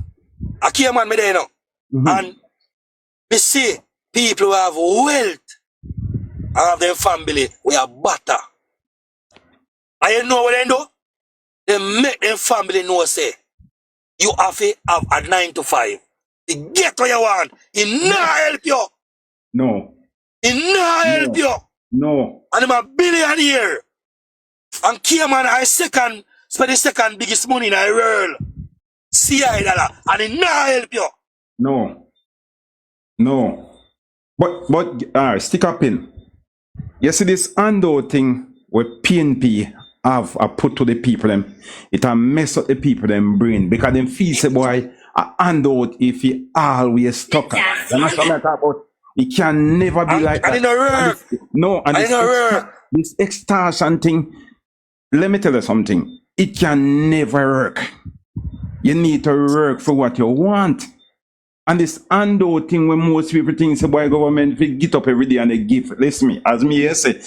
I came on me there now. And we see people who have wealth and have their family, we have butter. And you know what they do? They make their family know, say, you have to have a 9 to 5. To get what you want. It not help you. No. It not help you. No. And I'm a billionaire. And Cayman, I spend the second biggest money in the world. CI dollar. And it not help you. No. But all right, stick up in. You see this handout thing with PNP have put to the people them, it a mess up the people them brain because them feel say boy a handout if he always stuck. You know what I'm talking about? It can never be like that. And it don't work. No, and this extortion thing, let me tell you something. It can never work. You need to work for what you want. And this handout thing when most people think say boy government they get up every day and they give. Listen me, as me say,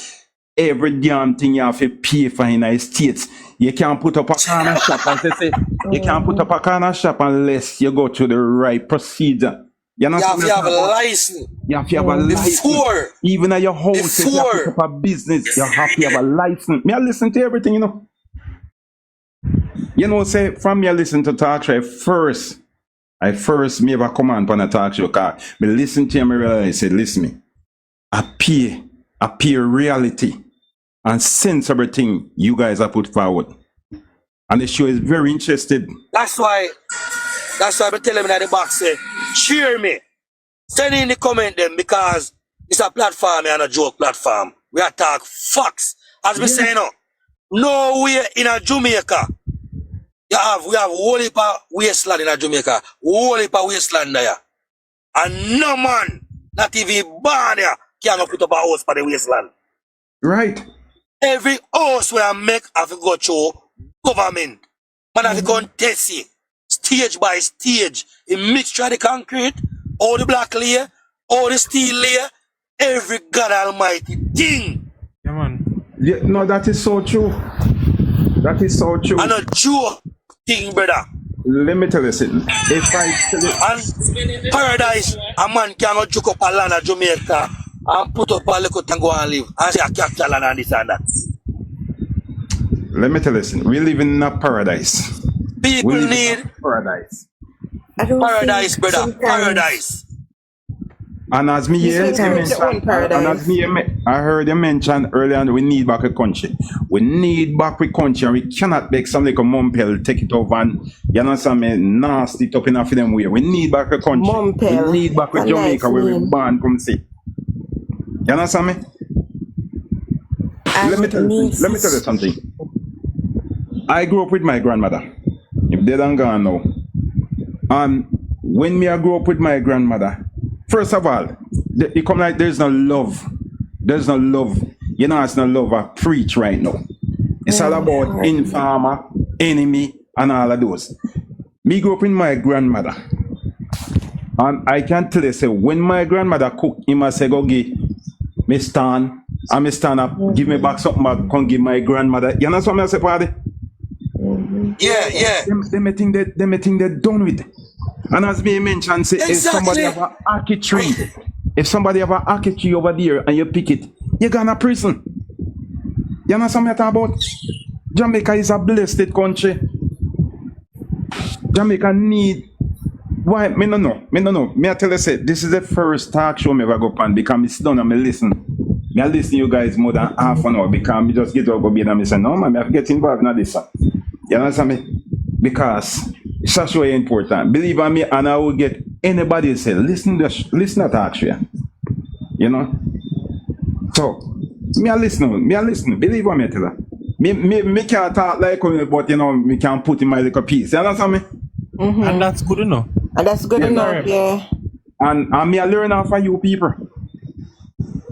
every damn thing you have to pay for in the States. You can't put up a corner shop and say you can't put up a corner shop unless you go through the right procedure. You have to have a license. You have to have a license. Even at your house, if you have to put up a business, you have to have a license. Me I listen to everything, you know. You know, say from me I listen to talk show first. I first me ever come on a talk show car. Me listen to him, I realize say, listen me. Appear reality and sense everything you guys have put forward. And the show is very interested. That's why I tell them in the box, say, cheer me. Send in the comment them because it's a platform and a joke platform. We attack facts. As we say now, nowhere in a Jamaica. We have whole heap of wasteland in a Jamaica. Whole heap of wasteland there. And no man, not even born here, can put up a house for the wasteland. Right. Every house where I make have to go through government. Man have to contest it. Stage by stage. A mixture of the concrete, all the black layer, all the steel layer, every God almighty thing. Yeah, man. Yeah, no, that is so true. That is so true. And a joke thing, brother. Let me tell you something. If I tell you, and paradise, a man cannot joke up a land of Jamaica and put up a little tango and live and say I can't tell and this and that. Let me tell you something. We live in a paradise. People need paradise. Paradise, brother. Paradise. And as me You here, need to you reach your own mentioned, and as paradise. me, I heard you mention earlier on, we need back a country. We need back a country, and we cannot make something like a mumpel take it over and, you know, some nasty top enough for them way. We need back a country. Mumpel. We need back a A Jamaica nice where we name. born, come see. You understand me? Let me tell you something. I grew up with my grandmother. If dead and gone now. And when me I grew up with my grandmother, first of all, it come like there's no love. There's no love. You know, it's no love I preach right now. It's all about informer, enemy, and all of those. Me grew up with my grandmother. And I can tell you, say, when my grandmother cook, he must say, go give me stand, and me stand up, give me back something back, come give my grandmother. You know what I say, party? Yeah. They may think they're done with. And as me mentioned, say, if somebody have a ackee tree, if somebody have a ackee tree over there and you pick it, you go to prison. You know what I'm talking about? Jamaica is a blessed country. Jamaica need. Why? Me no know. Me I tell you, say, this is the first talk show me ever go on because me sit down and me listen. Me I listen to you guys more than half an hour because me just get up and me say, no man, me have to get involved in this. You understand me? Because it's such way important. Believe on me, and I will get anybody to say, listen to talk show. You know? So, me I listen. Believe on me, I tell her. Me can't talk like you, but you know, me can put in my little piece. You understand me? And that's good enough. And that's good enough, yeah. And me I learn off of you people.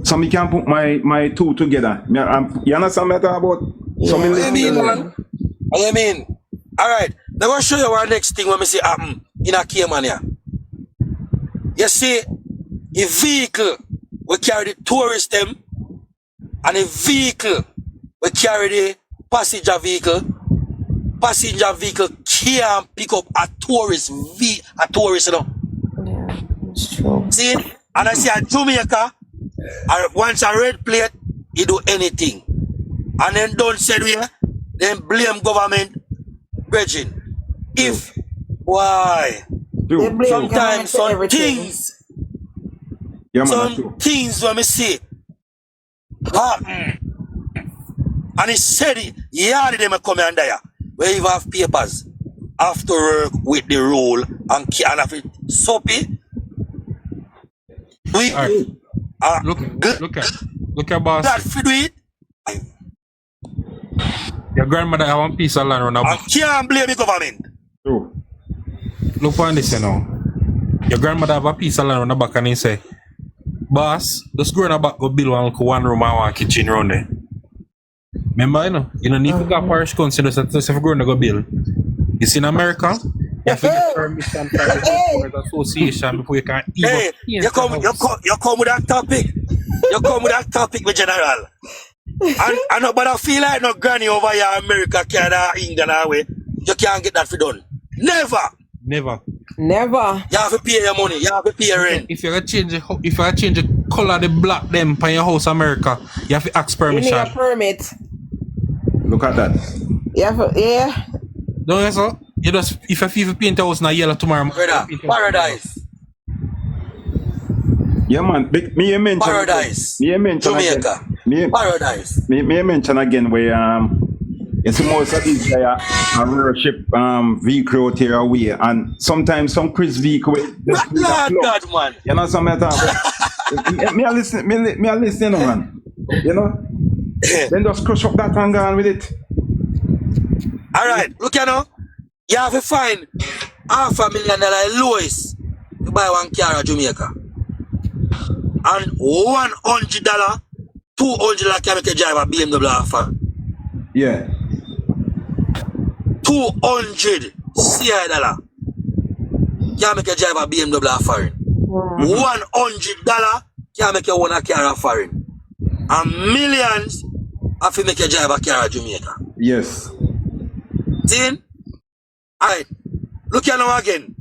So me can put my two together. You understand what I'm talking about? So me What you mean, listen. man? What you mean? Alright, now I'm going to show you our next thing when we see happen in a Cayman here. You see, a vehicle will carry the tourist them, and a vehicle will carry the passenger vehicle. Passenger vehicle can't pick up a tourist, you know. Yeah, it's true. See, and I see a Jamaica, once a red plate, he do anything. And then don't say we, then blame government. Virgin. If, why? They blame Sometimes government for some everything. things, Yeah, man, some things when me see happen. And he said, yeah, they may come under here. Where you have papers after work with the rule and have it soppy. We Alright. Look at boss. that feed it. Your grandmother have one piece of land on her I back. can't blame the government. True. Look on this, you know. Your grandmother have a piece of land on her back and he say, boss, just go on her back, go build one room and one kitchen around there. Remember, you don't need to go parish council just if you go and go build. You see in America, you have to get permission from the Homeowners Association before you can even Hey, you come with that topic. You come with that topic, my general. And nobody feel like no granny over here, America, Canada, England, away. You can't get that for done. Never. Never. Never. You have to pay your money. You have to pay your rent. If you change the color, the black them by your house, America, you have to ask You need permission. a permit. Look at that. Yeah. Don't you so? You just if you paint a house in yellow tomorrow. Brother, paradise. Yeah, man. Me mention Paradise. Me mention Jamaica. again. Paradise. Me mention again where it's most of these guys are worship vehicle out here away, and sometimes some Chris vehicle just need a Lord plug. God, man. You know something about? Me a listen, man. You know. Then just crush up that and go on with it. Alright, look you know. You have to find $500,000 lowest to buy one car in Jamaica. And $100, $200 can make a drive a BMW offer. Yeah. 200 CI dollar can make a drive a BMW foreign. $100 can make you own a car foreign. And millions have to make a drive a car in Jamaica. Yes. See? Alright. Look here now again.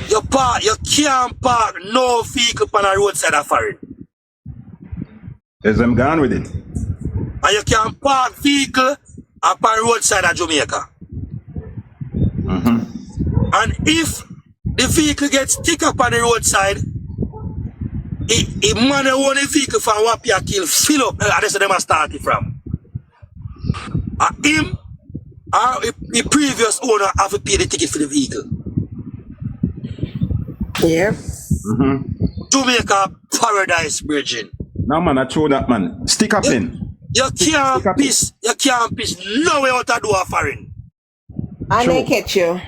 You can't park no vehicle on a roadside of foreign. As I'm gone with it. And you can't park vehicle upon roadside of Jamaica. Mm-hmm. And if the vehicle gets stick up on the roadside, He man own a vehicle from Wapia kill fill up. That's where them start it from. Him or the previous owner have to pay the ticket for the vehicle. Yep. Jamaica paradise, Virgin. Now, man, I show that, man. Stick up in. You can't piss no way out of do a foreign. I may catch you.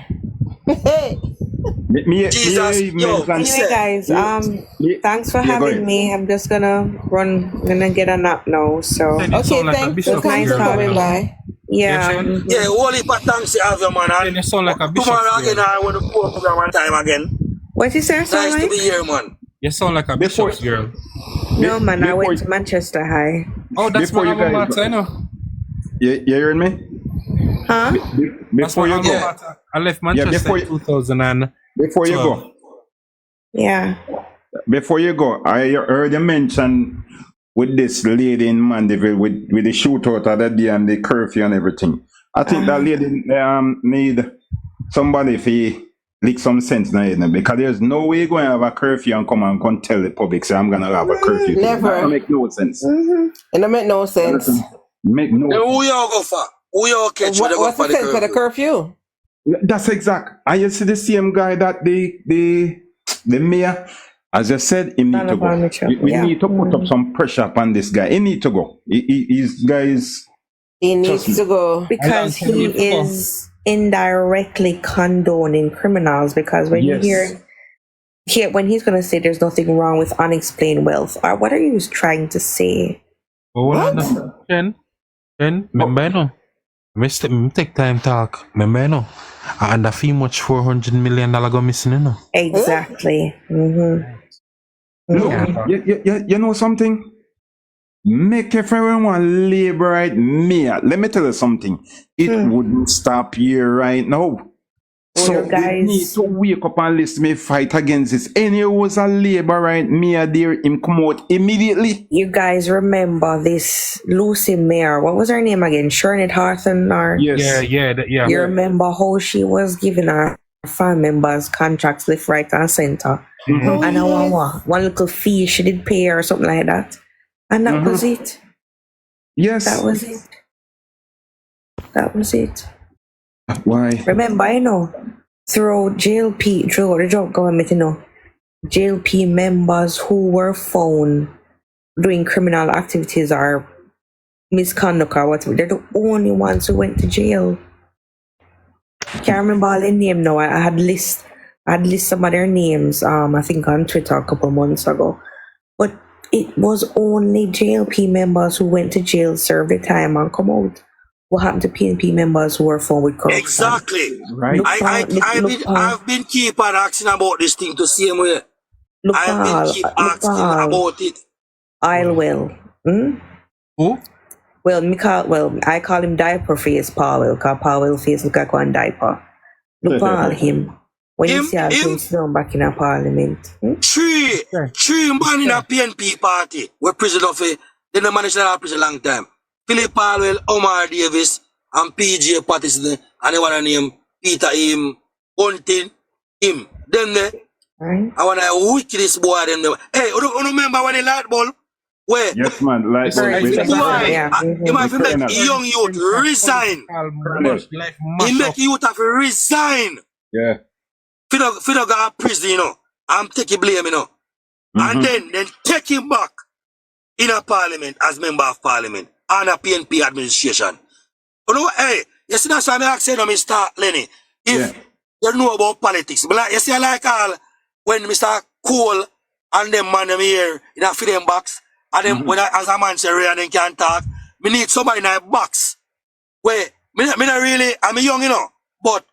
Jesus, yo. Anyway, guys, thanks for having me. I'm just gonna get a nap now. So Okay, thanks for coming by. yeah, Yeah, only for thanks to have you, man. And You sound like a bishop. tomorrow again, I want to pour program one time again. what is there? Nice to be here, man. You sound like a bishop's girl. No, man, I before went you- to Manchester High. Oh, that's Before my you alma guys mater, you know. You hearing me? Huh? That's Before my you alma go. mater. I left Manchester before in you- 2000 Before you go. Yeah. Before you go, I heard you mention with this lady in Mandeville with the shootout of that day and the curfew and everything. I think that lady need somebody to lick some sense now, because there's no way you're going to have a curfew and come and tell the public, say I'm going to have a curfew. Never. That don't make no sense. And it make no sense. Make no Then who y'all go for? Who y'all catch when they go What's for the sense of the curfew? That's exact. And you see the same guy that the mayor, as I said, he need to go. We need to put up some pressure upon this guy. He need to go. He's guys. He needs to go. Because he is indirectly condoning criminals. Because when you hear when he's going to say there's nothing wrong with unexplained wealth, or what are you trying to say? What? Ken, remember, you know, me take time talk. Remember, you know, and a fee much $400 million go missing, you know. Exactly. Look, you know something? Make everyone labor right mayor. Let me tell you something. It wouldn't stop here right now. So we need to wake up and list me fight against this. Any was a labor right mayor there, him come out immediately. You guys remember this Lucy Mayor? What was her name again? Shernette Hawthorne? Or Yeah. you remember how she was giving her family members contracts left, right, and center? And one little fee she did pay her or something like that. And that was it. Yes. That was it. That was it. Why? Remember, you know, through JLP, through the drug government, you know, JLP members who were found doing criminal activities or misconduct or whatever, they're the only ones who went to jail. Can't remember all their names now. I had list some of their names, I think on Twitter a couple months ago. But it was only JLP members who went to jail, served their time, and come out. What happened to PNP members who were found with corruption? Exactly. Right. I've been keep on asking about this thing to see him where. I've been keep asking about it. Ilwell. Who? Well, I call him Diaper Face Powell, because Powell face look like one diaper. Look at him. When you see how things done back in a parliament. Three man in a PNP party were president of it. They don't manage to prison a long time. Philip Palwell, Omar Davis, and PJ Patterson, and they want to name Peter him, Hunting him. Then I want to wickedest boy them. Hey, you remember when the light bulb? Where? Yes, man. Like, you might make young youth resign. He make youth have to resign. Yeah. If you don't go to prison, you know, I'm taking blame, you know. And then take him back in a parliament as member of parliament and a PNP administration. You know, hey, you see that's why I said to Mr. Lenny, if you know about politics, but like, you see, like all when Mr. Cole and them man them here in a freedom box, and then when as a man say and then can't talk, me need somebody in a box where me not really, I'm young, you know, but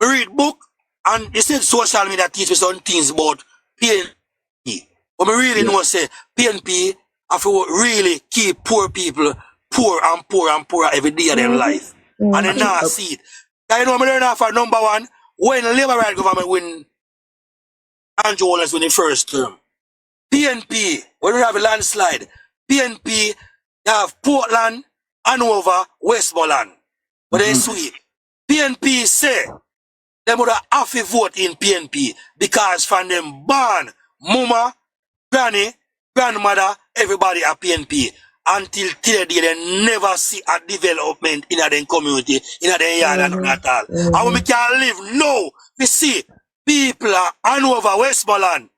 me read book and you said social media teach me some things about PNP. But me really know say PNP have to really keep poor people poor and poor and poorer every day of their life. And they not see it. I know I learned that for number one, when the Labour right government win Andrew Wallace win the first term. PNP, when we have a landslide, PNP, you have Portland, Hanover, Westmoreland. But they sweet. PNP say they would have to vote in PNP because from them born, mama, granny, grandmother, everybody a PNP. Until today, they never see a development in their community, in their yard and nothing at all. And when we can live now, we see people are over Westmoreland,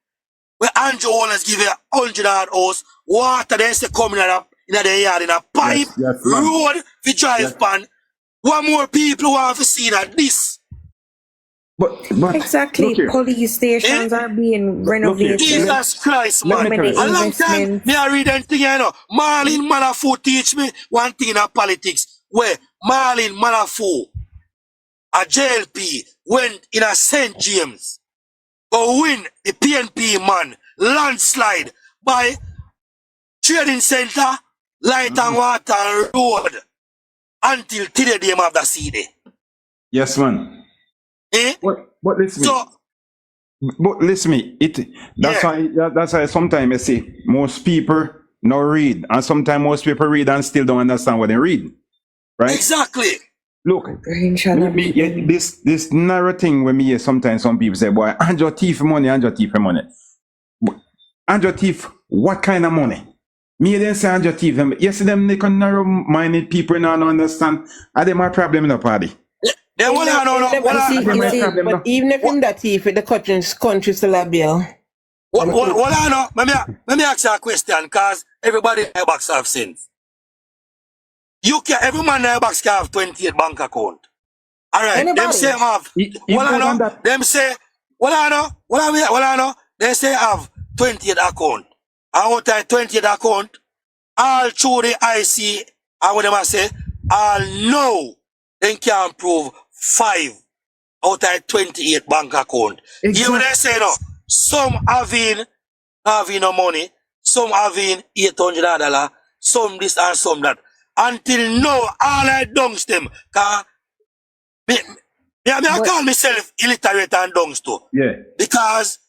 where Andrew always give a 100 house, water they say coming in their yard in a pipe, road, we drive pan. One more people who have seen that this. But exactly, police stations are being renovated. Jesus Christ, man. A long time, me I read anything, you know. Marlene Manafu teach me one thing in politics, where Marlene Manafu, a JLP, went in a St. James, go win the PNP man, landslide, by trading center, light and water road, until today they have the CD. Yes, man. Eh? But listen, so, but listen me. That's why sometimes I say most people no read, and sometimes most people read and still don't understand what they read. Right? Exactly. Look, this narrow thing when me hear sometimes some people say, boy, Andrew thief money, Andrew thief money. Andrew thief, what kind of money? Me then say Andrew thief them. Yes, them they can narrow minded people not understand. Are they my problem in the party? But even if in that thief, the country still a bill. Let me ask you a question, because everybody in the box have sins. Every man in the box can have 28 bank account. Alright, them say have. They say have 28 account. And out of 28 account, all through the IC, and what them say, all know they can prove 5 out of 28 bank account. Exactly. You know they say no, some having no money, some having $800, some this and some that. Until now, all I dunks them. Cause I call myself illiterate and dunks too. Yeah. Because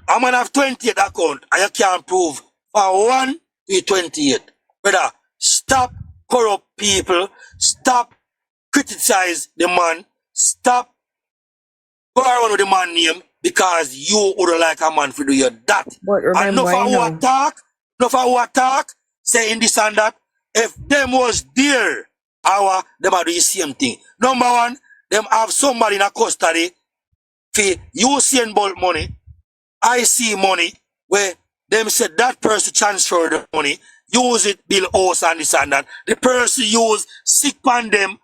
I'm gonna have 28 account and you can't prove for 1 to 28. Brother, stop corrupt people, stop criticize the man, stop go around with the man name because you would like a man to do your that. And no for who attack, saying this and that. If them was there, them are doing the same thing. Number one, them have somebody in a custody for Usain Bolt money, IC money, where them said that person transfer the money, use it, bill house and this and that. The person use sick on them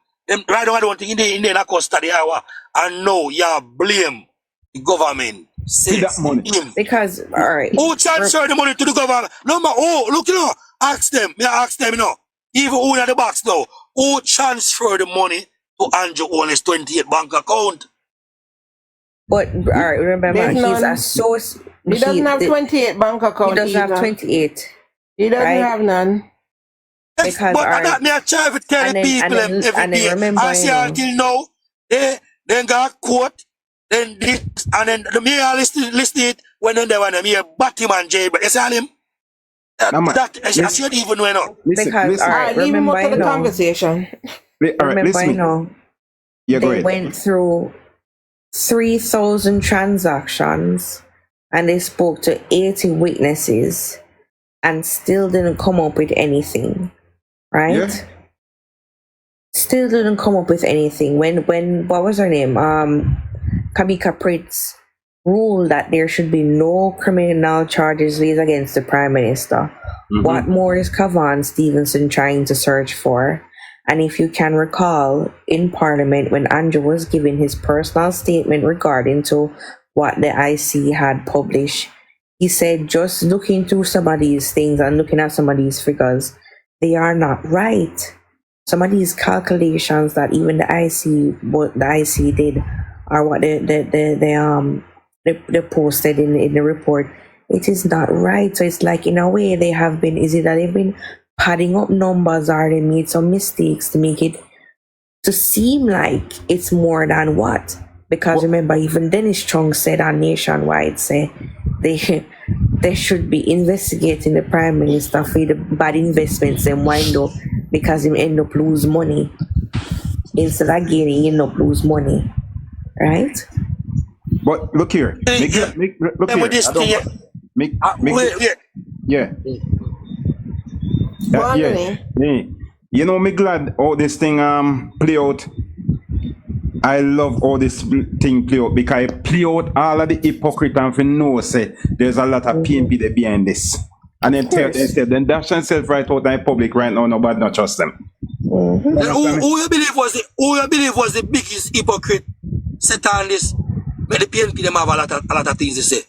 right now I don't think in the custody and no, you blame the government. See that money. Because, alright. Who transfer the money to the government? Number, look, you know, ask them, you know, even who in the box now, who transfer the money to Andrew Owens' 28 bank account? But, alright, remember, he's a source. He doesn't have 28 bank account. He doesn't have 28. He doesn't have none. Yes, because, but that me a try to tell the people every day. I see until now, they got quote, then this, and then the me listen it when they want me a Batman jail, but you see him? I should even know now. Because, alright, remember the conversation. Remember, they went through 3,000 transactions and they spoke to 80 witnesses and still didn't come up with anything. Right? Yeah. Still didn't come up with anything. When what was her name? Kamika Pritz ruled that there should be no criminal charges laid against the Prime Minister. What more is Kavan Stevenson trying to search for? And if you can recall, in Parliament, when Andrew was giving his personal statement regarding to what the IC had published, he said, just looking through some of these things and looking at some of these figures, they are not right. Some of these calculations that even the IC did are what they posted in the report. It is not right. So it's like, in a way, they have been, is it that they've been padding up numbers or they made some mistakes to make it to seem like it's more than what? Because remember, even Dennis Chung said on Nationwide, say they should be investigating the Prime Minister for the bad investments and wind up because him end up lose money. Instead of gaining, he end up lose money. Right? But look here. Yeah. Go on, Yeah. Lenny. Yeah. You know, me glad how this thing play out. I love how this thing play out because it play out all of the hypocrite and for know say there's a lot of PNP there behind this. And then tell them dash themselves right out in public right now, nobody not trust them. Then who you believe was the biggest hypocrite set on this? But the PNP them have a lot of things to say.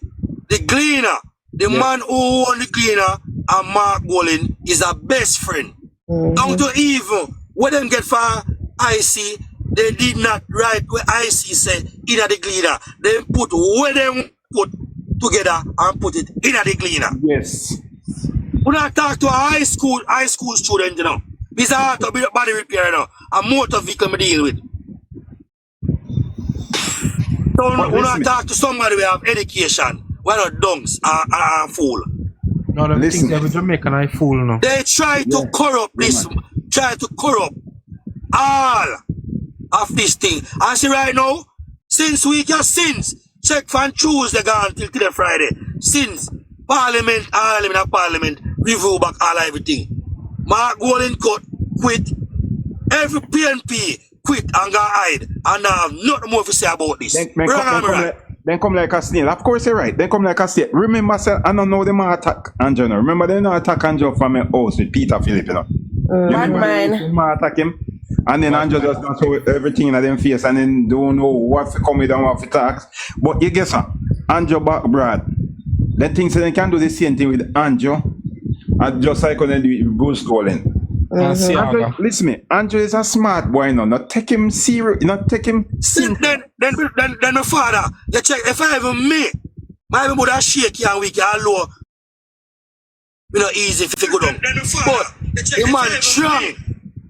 The Gleaner, the man who owned the Gleaner and Mark Bolin is a best friend. Down to even what them get for IC, they did not write what IC said in the Gleaner. They put what them put together and put it in the Gleaner. Yes. When I talk to a high school student, you know, this is a body repair, you know, a motor vehicle I deal with. So when I talk to somebody who have education, we're not dunks and fool. No, them things that Jamaican I fool now. They try to corrupt this, try to corrupt all of this thing. And see right now, since check from Tuesday gone till today Friday, since Parliament, all in the Parliament, review back all everything. Mark Golden quit, every PNP quit and got hide, and I have nothing more to say about this. Then come like a snail. Of course you're right. Then come like a snail. Remember, sir, I don't know them attack Andrew. Remember they not attack Andrew from my house with Peter Philip, you know. Them attack him. And then Andrew just don't show everything in them face and then don't know what to come with and what to tax. But you guess what? Andrew back Brad. They think so they can do the same thing with Andrew. And just like when they do it with Bruce Colin. Andrew, listen me, Andrew is a smart boy now. Not take him serious, not take him simple. Then my father, you check if I even me, my would have shake you and we can low. You know, easy if you go down. But the man strong.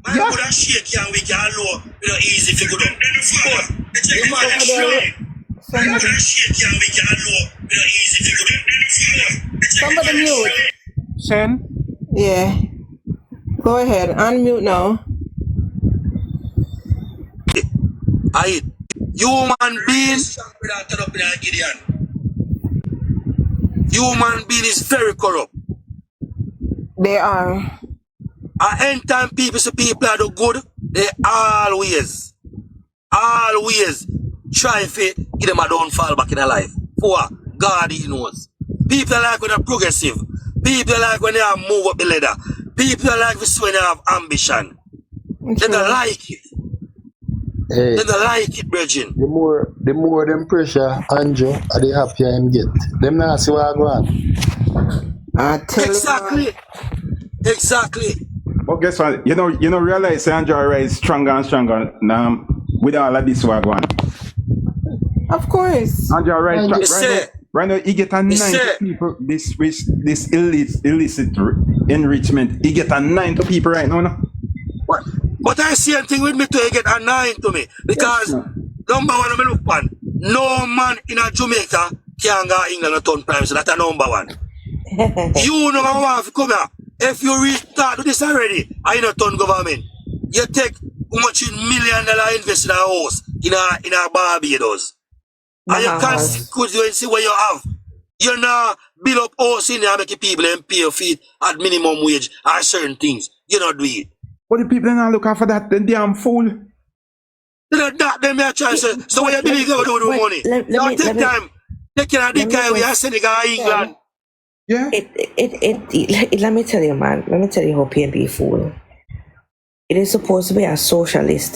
My would have shake you and we can low. You know, easy if you go down. But the man strong. My would have shake you and we can low. You know, easy if you go down. Somebody mute. Sen? Yeah. Go ahead, unmute now. Human being is very corrupt. They are. And anytime people say people are the good, they always try to give them a downfall back in their life. For God he knows. People like when they're progressive. People like when they have move up the ladder. People like this when they have ambition. They don't like it. Hey, they don't like it, Virgin. The more them pressure Andrew, the happier him get. Them not see what I go on. Exactly. But guess what? You know, realize Andrew is stronger and stronger now with all of this what go on. Of course. Andrew right now, he get a 9 people. This illicit enrichment. He get a 9 to people right now. No? But I see a thing with me too. He get a 9 to me because number one, I look on. No man in a Jamaica can go England and turn prime minister. That's a number one. You know how to come here. If you restart this already, I not turn government. You take how much $1 million invest in a house in a Barbados. And you can't see what you have. You now build up house in there and make people and pay your feet at minimum wage or certain things. You not do it. But the people are not looking for that, then damn fool. That them your choice. So what you believe you do with money? Don't take time. Take care of the guy we are sending England. Yeah. Let me tell you, man. Let me tell you how PNP fool. It is supposed to be a socialist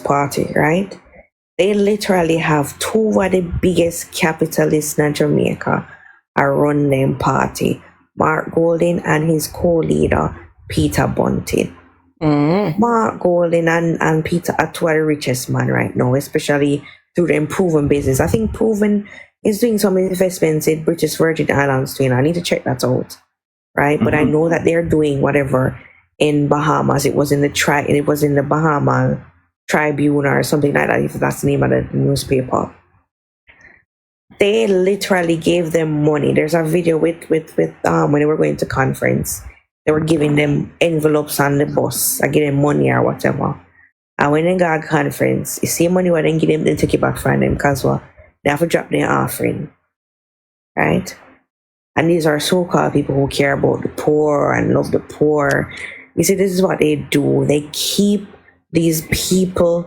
party, right? They literally have 2 of the biggest capitalists in Jamaica are run them party. Mark Golding and his co-leader, Peter Bunting. Mark Golding and Peter are 2 of the richest man right now, especially through the Proven business. I think Proven is doing some investments in British Virgin Islands too, and I need to check that out, right? But I know that they're doing whatever in Bahamas. It was in the Bahama Tribune or something like that, if that's the name of the newspaper. They literally gave them money. There's a video with when they were going to conference. They were giving them envelopes on the bus, or giving money or whatever. And when they got a conference, you see money what they give them, they take it back from them because they have to drop their offering. Right? And these are so-called people who care about the poor and love the poor. You see, this is what they do. They keep these people,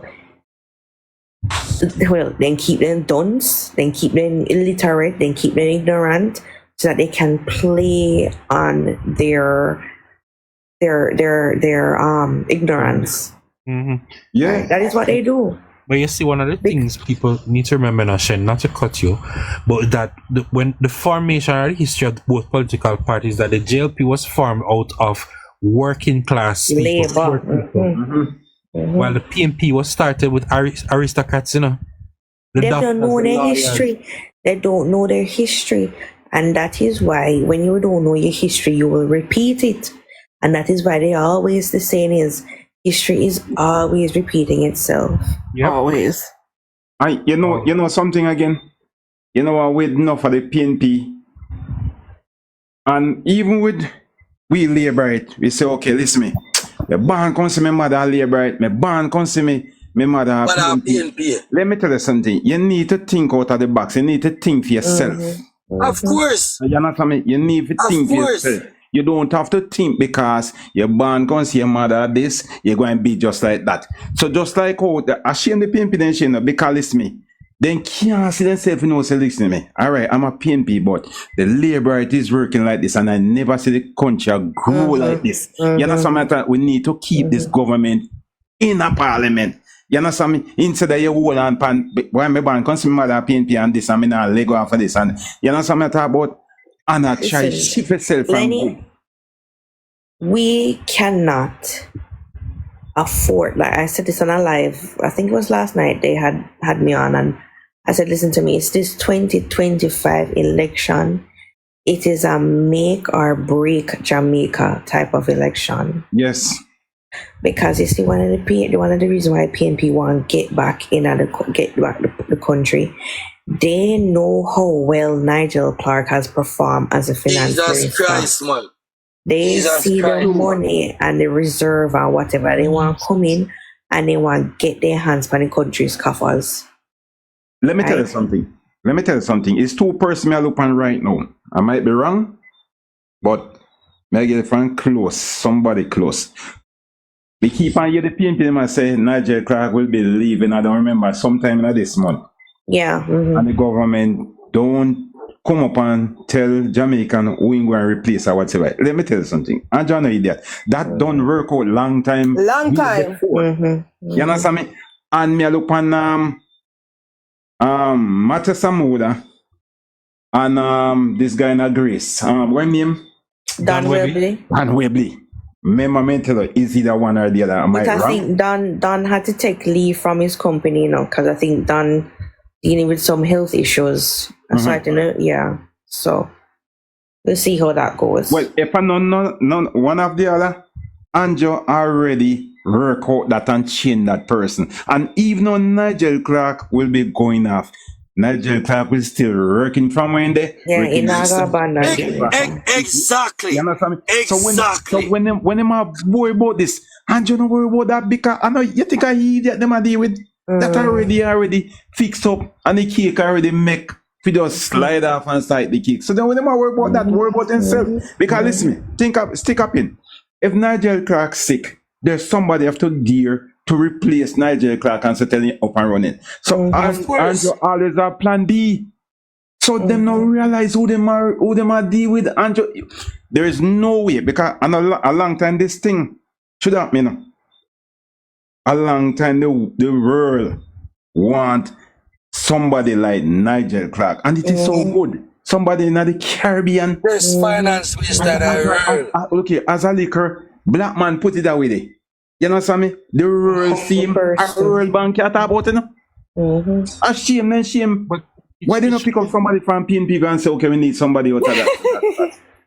well, then keep them dunce, then keep them illiterate, then keep them ignorant, so that they can play on their ignorance. Yeah. Right? That is what they do. But you see, one of the things people need to remember, Nashen, not to cut you, but that when the formation or the history of both political parties, that the JLP was formed out of working class people, while the PNP was started with aristocrats, you know. They don't know their history. They don't know their history. And that is why when you don't know your history, you will repeat it. And that is why they always, the saying is, history is always repeating itself. Yep. Always. You know something again? You know, with enough of the PNP, and even with we Labourite, we say, okay, listen me. The band comes to me mother Labourite, my band comes to me mother PNP. Let me tell you something. You need to think out of the box. You need to think for yourself. Of course. You understand me? You need to think for yourself. You don't have to think because your band comes to your mother this, you're going to be just like that. So just like I shame the PNP then she know, because listen me. Then can't see themselves, you know, say, listen to me. All right, I'm a PNP, but the labor it is working like this, and I never see the country grow like this. You understand me? We need to keep this government in a parliament. You understand me? Instead of you hold on pan, why my band comes to my mother PNP and this, I mean, I'll let go after this. And you understand me? Talk about and I try to shift itself from Lenny, we cannot afford, like I said this on a live, I think it was last night they had me on, and I said, listen to me, it's this 2025 election. It is a make or break Jamaica type of election. Yes. Because you see, one of the reasons why PNP want to get back the country, they know how well Nigel Clark has performed as a finance minister. Jesus Christ, man. They see the money and the reserve and whatever. They want to come in and they want to get their hands on the country's coffers. Let me tell you something. It's two persons I look on right now. I might be wrong, but I get it from close, somebody close. We keep on hear the PNP and say Nigel Clark will be leaving. I don't remember sometime in this month. Yeah. And the government don't come up and tell Jamaican who ain't going to replace or whatever. Let me tell you something. I don't know idiot. That don't work out long time. You understand me? And me look on Mata Samuda and this guy in Grace. What name? Don Webley. Dan Webley. Remember me tell you, is either one or the other? Am I wrong? I think Don had to take leave from his company, you know, because I think Don dealing with some health issues. So we'll see how that goes. Well, if I none one of the other, Anjo already work out that and change that person. And even though Nigel Clark will be going off, Nigel Clark will still working from when they exactly. You understand me? Exactly. So when them are worry about this, Anjo don't worry about that because I know you think I idiot them are deal with that already fixed up and the cake already make. We just slide off and start the kick. So then when they worry about that, worry about themselves. Because listen, stick up in. If Nigel Clark's sick, there's somebody have to gear to replace Nigel Clark and so tell him up and running. So Andrew always have plan B. So them not realize who them are deal with. Andrew, there is no way because a long time this thing should happen, you know. A long time the world want somebody like Nigel Clark, and it is so good. Somebody in the Caribbean. Best finance minister okay, as a liquor, black man put it away there. You know what I mean? The rural theme, a rural bank you talk about it, no? A shame. But why didn't you pick up somebody from PNP and say, okay, we need somebody out of that?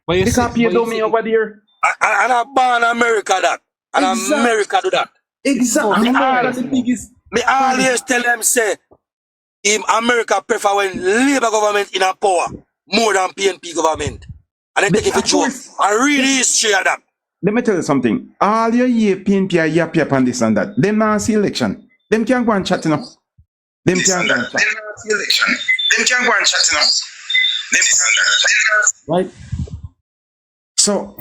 Because you do me over there. And I ban America that. And America do that. Exactly. Me always tell them, say, in America prefer when Labour government in a power more than PNP government. And they take it for joke. I really history of that. Let me tell you something. All your year PNP are yap on this and that. Them not see election. Them can't go and chat enough. Them can't go and chat. Right? So,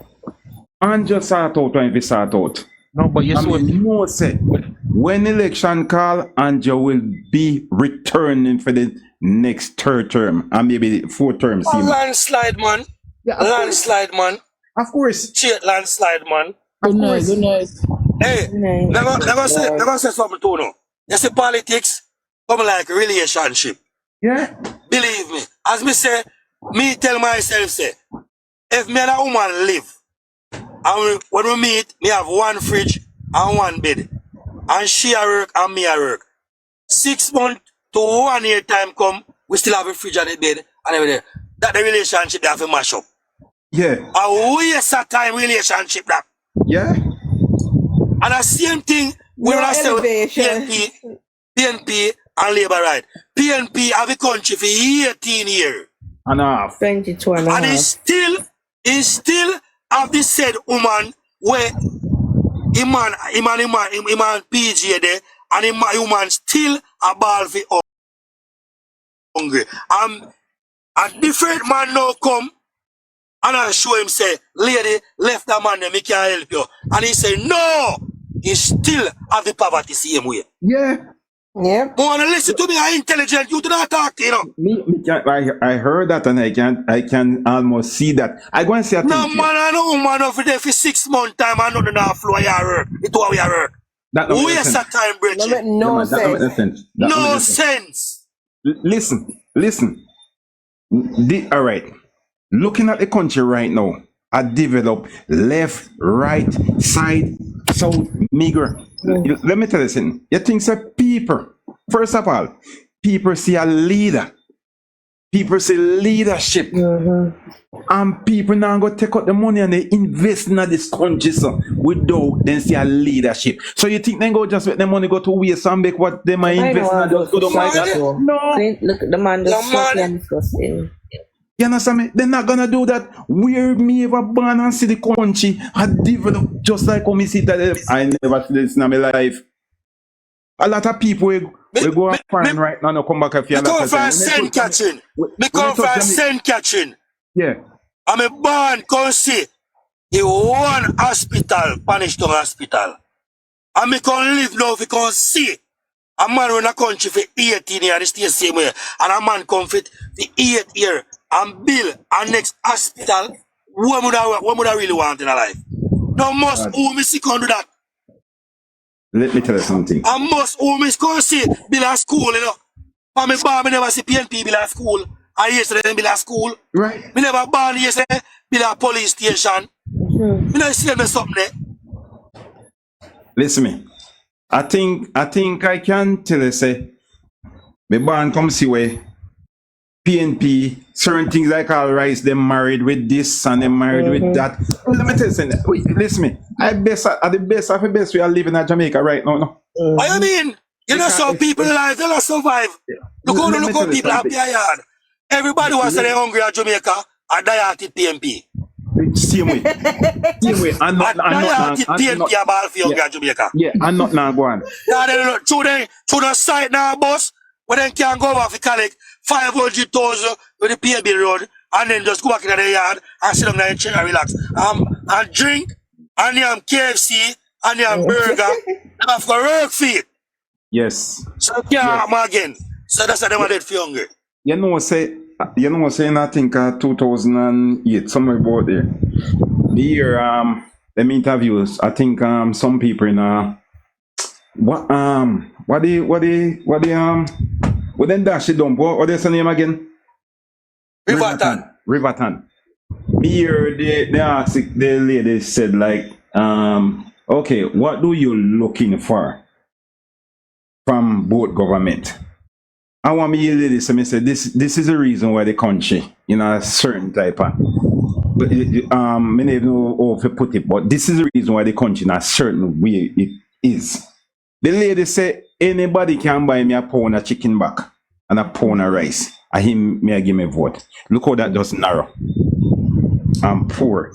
and just sort out when we sort out. No, but yes, what? No say, when election call, Andrew will be returning for the next third term and maybe the fourth term. A landslide, man. Yeah, Landslide, man. Of course. Straight landslide, man. Of course. Good night. Hey, never say something to no. You see, politics come like relationship. Yeah. Believe me. As me say, me tell myself, say, if me and a woman live, and when we meet, me have one fridge and one bed. And she a work and me a work. 6 months to 1 year time come, we still have a fridge and a bed and everything. That the relationship they have to mash up. Yeah. A waste of time relationship that. Yeah. And the same thing we No don't say with elevation. PNP and Labour right. PNP have a country for 18 years. And a half. 22 and a And half. he still have this said woman where Iman PG there and human still a ball for hungry. A different man now come and I show him say, lady, left that man there, me can't help you. And he say, no, he still have the poverty same way. Yeah. Yep. Want to listen to me, I'm intelligent, you do not talk, you know. I heard that and I can almost see that. I go and see a thing. No man and no woman over there for 6 months time and nothing off floor you work. It's how we work. That don't make Waste sense. of time, No, Bridget. make no That don't make sense. sense. That don't No make sense. Listen. All right. Looking at the country right now, I develop left, right, side, south, meager. Let me tell you something. You think say people, first of all, people see a leader. People see leadership. And people now go take out the money and they invest in this country so without them see a leadership. So you think they go just let the money go to waste and make what they might invest in just do them like that? No. Look at the man just The man- fucking disgusting. You understand me? They're not gonna do that. Where me ever born and see the country had developed just like how me see that. I never see this in my life. A lot of people will go and find right now and come back if you Because for send catching. Because for send catching. Yeah. I'm a born come see the one hospital, Panishton Hospital. And me can live now if you can see. A man run a country for 18 years, and stay the same way. And a man come for 8 years and build a next hospital. What would I really want in a life? No must who me see can do that. Let me tell you something. I must who me can see build a school, you know. For me born, me never see PNP build a school. And yesterday they build a school. Right. Me never born yesterday build a police station. Me never see them something there. Listen me. I think I can tell you say me born come see where PNP, certain things like all rice, they married with this and they married with that. Let me tell you something. Wait, listen me. At the best of the best we are living in Jamaica right now. No? What you mean? You know some people life, they don't survive. Look how people have their yard. Everybody was saying hungry at Jamaica, I die at it PNP. Same way. Same way. I'm not PNP about for hungry at Jamaica. yeah, I'm not now going. Now they don't through the site now, boss. When they can go off, collect 500,000 with the PNB road and then just go back in the yard and sit down in the chair and relax. And drink, and you KFC, and you burger, and have to work for it. Yes. So you can't come again. So that's what they wanted for hungry. You know say I think 2008, somewhere about there. The year them interviews, I think some people in what then dash it down, what is the name again? Riverton. Here they asked the lady said like okay, what do you looking for from both government? I want me to lady say, this is the reason why the country in a certain type of but many don't know how to put it, but this is the reason why the country in a certain way it is. The lady said anybody can buy me a pound of chicken back and a pound of rice. And him may give me a vote. Look how that does narrow. I'm poor.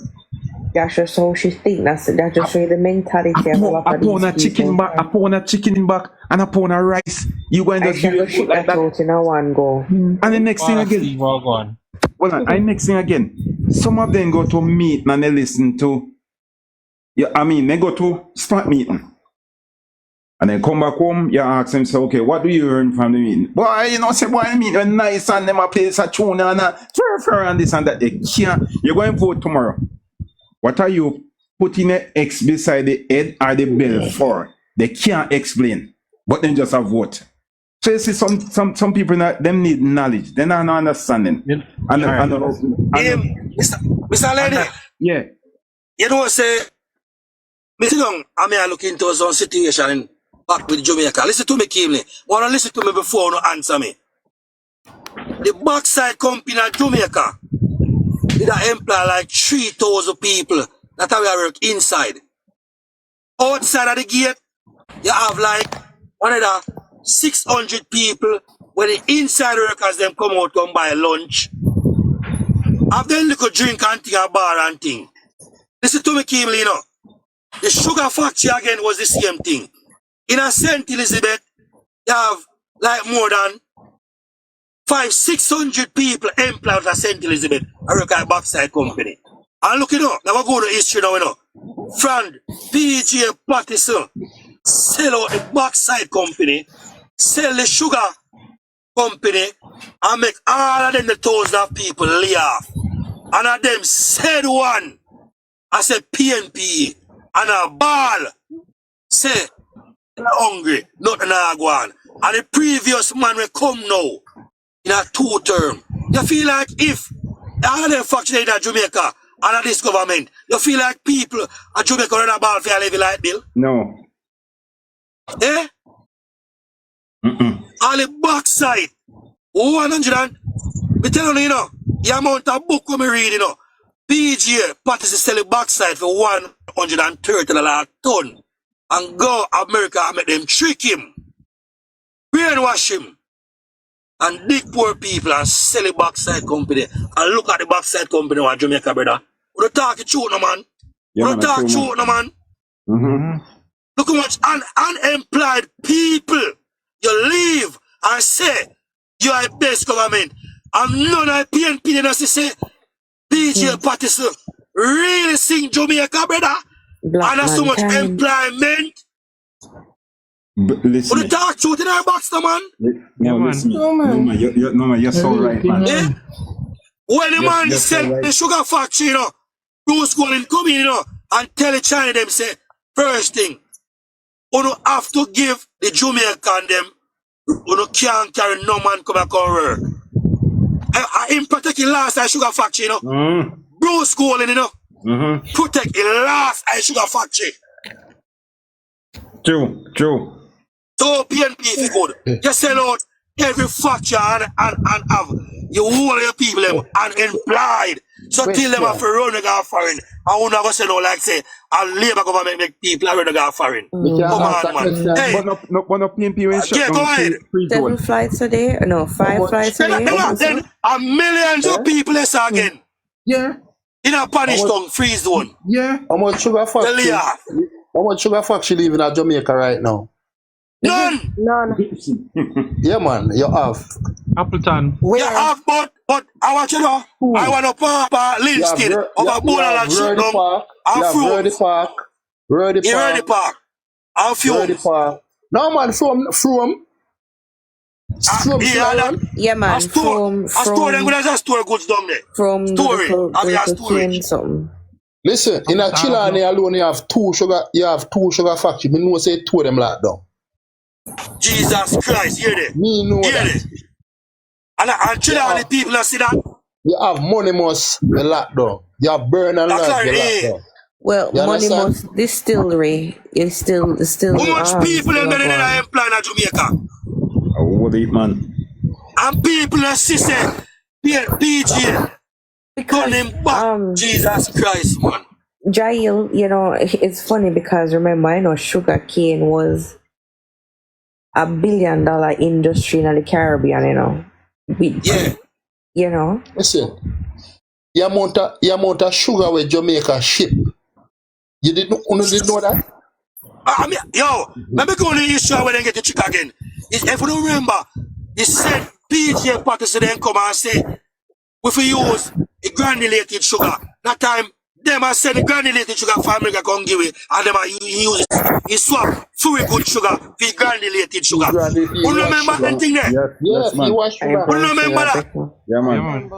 That's just how she thinks. That's just really the mentality of a lot A of these pound of chicken back, a pound of chicken back, and a pound of rice. You going to I do can go it shit like that that? out in a one go. And the next thing again. Well gone. Hold on, I mixing again. Some of them go to meet and they listen to, they go to spot meeting. And then come back home, you ask them, say, okay, what do you earn from the meeting? Boy, say, boy, the meeting nice and them a play a tune and and this and that. They can't. You're going to vote tomorrow. What are you putting an X beside the head or the bell for? They can't explain, but then just a vote. So you see, some people them need knowledge. They're not understanding. Mr. Lady. Yeah. You know what say? I mean, I look into some situation back with Jamaica. Listen to me, keenly. Wanna listen to me before you answer me. The backside company in Jamaica did employ like 3,000 people that we work inside. Outside of the gate, you have like 600 people when the inside workers them come out and buy lunch. Have them little drink and thing, a bar and thing. Listen to me, keenly, you know. The sugar factory again was the same thing. In a St. Elizabeth, you have like more than 500-600 people employed at St. Elizabeth. I work at a backside company. And look, you know, now we go to history now, you know. Friend, JLP Politics sell out the backside company, sell the sugar company, and make all of them the thousands of people lay off. And of them said one, I said PNP. And a ball say, hungry, nothing I go on. And the previous man will come now in a 2 term. You feel like if all them factories in Jamaica and this government, you feel like people at Jamaica run a ball for a levy light bill? No. Eh? On the backside, 100 and, me tell you, you know, the amount of book we read, you know, JLP Politics is selling backside for $130 a ton. And go America and make them trick him, brainwash him, and dig poor people and sell the backside company. And look at the backside company in Jamaica, brother. We don't talk truth, no man. We don't talk truth, no man. Look how much unemployed people you leave and say you are the best government. And none of the PNP they say JLP Politics really sing Jamaica, brother. Black and so much employment. Listen. But the talk truth in our box, no man. No, listen. No, man. You're so right, man. Yeah? When the man sell the sugar factory, you know, Bruce Golden come in, you know, and tell the China them, say, first thing, you don't have to give the Jamaican them, you can't carry no man come back on work. In particular, last time sugar factory, you know, Bruce Golden, you know, protect the last sugar factory. True. So PNP is good. You sell out every factory and have you all your people them unemployed. So till them have to run the guy foreign. I won't have to say no like say a Labour government make people run the guy foreign. Come on, man. Hey. But no PNP yeah, go ahead. 7 flights a day? No, 5 flights a day. Then a millions of people is again. Yeah. In a punish tongue, freeze zone. Yeah. How much sugar factory? How much sugar factory live in Jamaica right now? None. Yeah, man, you have. Appleton. You have, but I want you to know. I want to park Linston over Bola and Shootum. Rody Park. Rody Park. And Rody Park. No, man, from yeah, man. I store them good as a store goods down there. From story. Something. Listen, in a Chilani alone, you have two sugar factories. Me know say 2 of them locked down. Jesus Christ, hear that? Me know that. And Chilani people that see that. You have money must be locked down. You have burn and locked down. Well, money must distillery is still. How much people in the employed in Jamaica? What it, man? And people that see say PJ. Call him back. Jesus Christ, man. Jail, you know, it's funny because remember, I know sugar cane was $1 billion industry in the Caribbean, you know. Yeah. You know. Listen, the amount of sugar with Jamaica ship. You didn't know that? I mean, yo, let me go to the issue when they get the chick again. If you don't remember, he said JLP Politics then come and say if we use the granulated sugar, that time them are send the granulated sugar for America come give it, and them are use it swap very good sugar for granulated sugar. You remember that thing there? Yes, man. you wash sugar. You remember that? Yeah, man.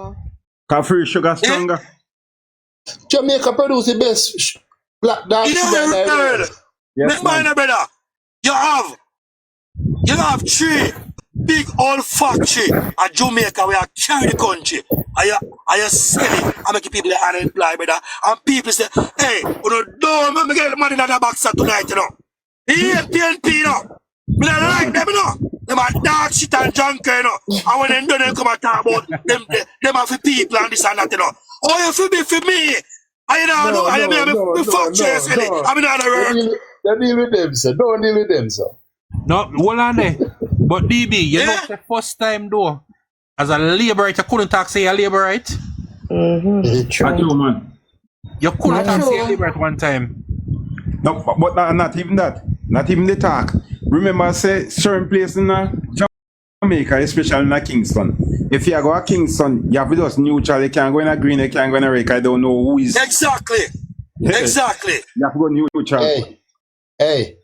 Cause free sugar stronger. Jamaica produce the best black dark In sugar in the the world. world. Yes, Remember, man. brother, you have 3 big old factory at Jamaica where you carry the country. And you sell it and make people unemployed, brother. And people say, hey, you don't let me get money in the box tonight, you know. He ain't PNP, you know. Me don't like them, you know. Them are dark shit and junk, you know. And when they do, they come and talk about them are for people and this and that, you know. Oh, you feel me for me. I know, I mean, fuck you, I mean, I work. They deal with them, sir. Don't deal with them, sir. No, hold on there. But DB, you know the first time though, as a labourite, you couldn't talk say a labourite. True, man. You couldn't talk say a labourite one time. No, but not even that. Not even the talk. Remember, I say certain place in Jamaica, especially in Kingston. If you go to Kingston, you have to just neutral. You can't go in a green, you can't go in a red. I don't know who is. Exactly. Exactly. You have to go neutral. Hey,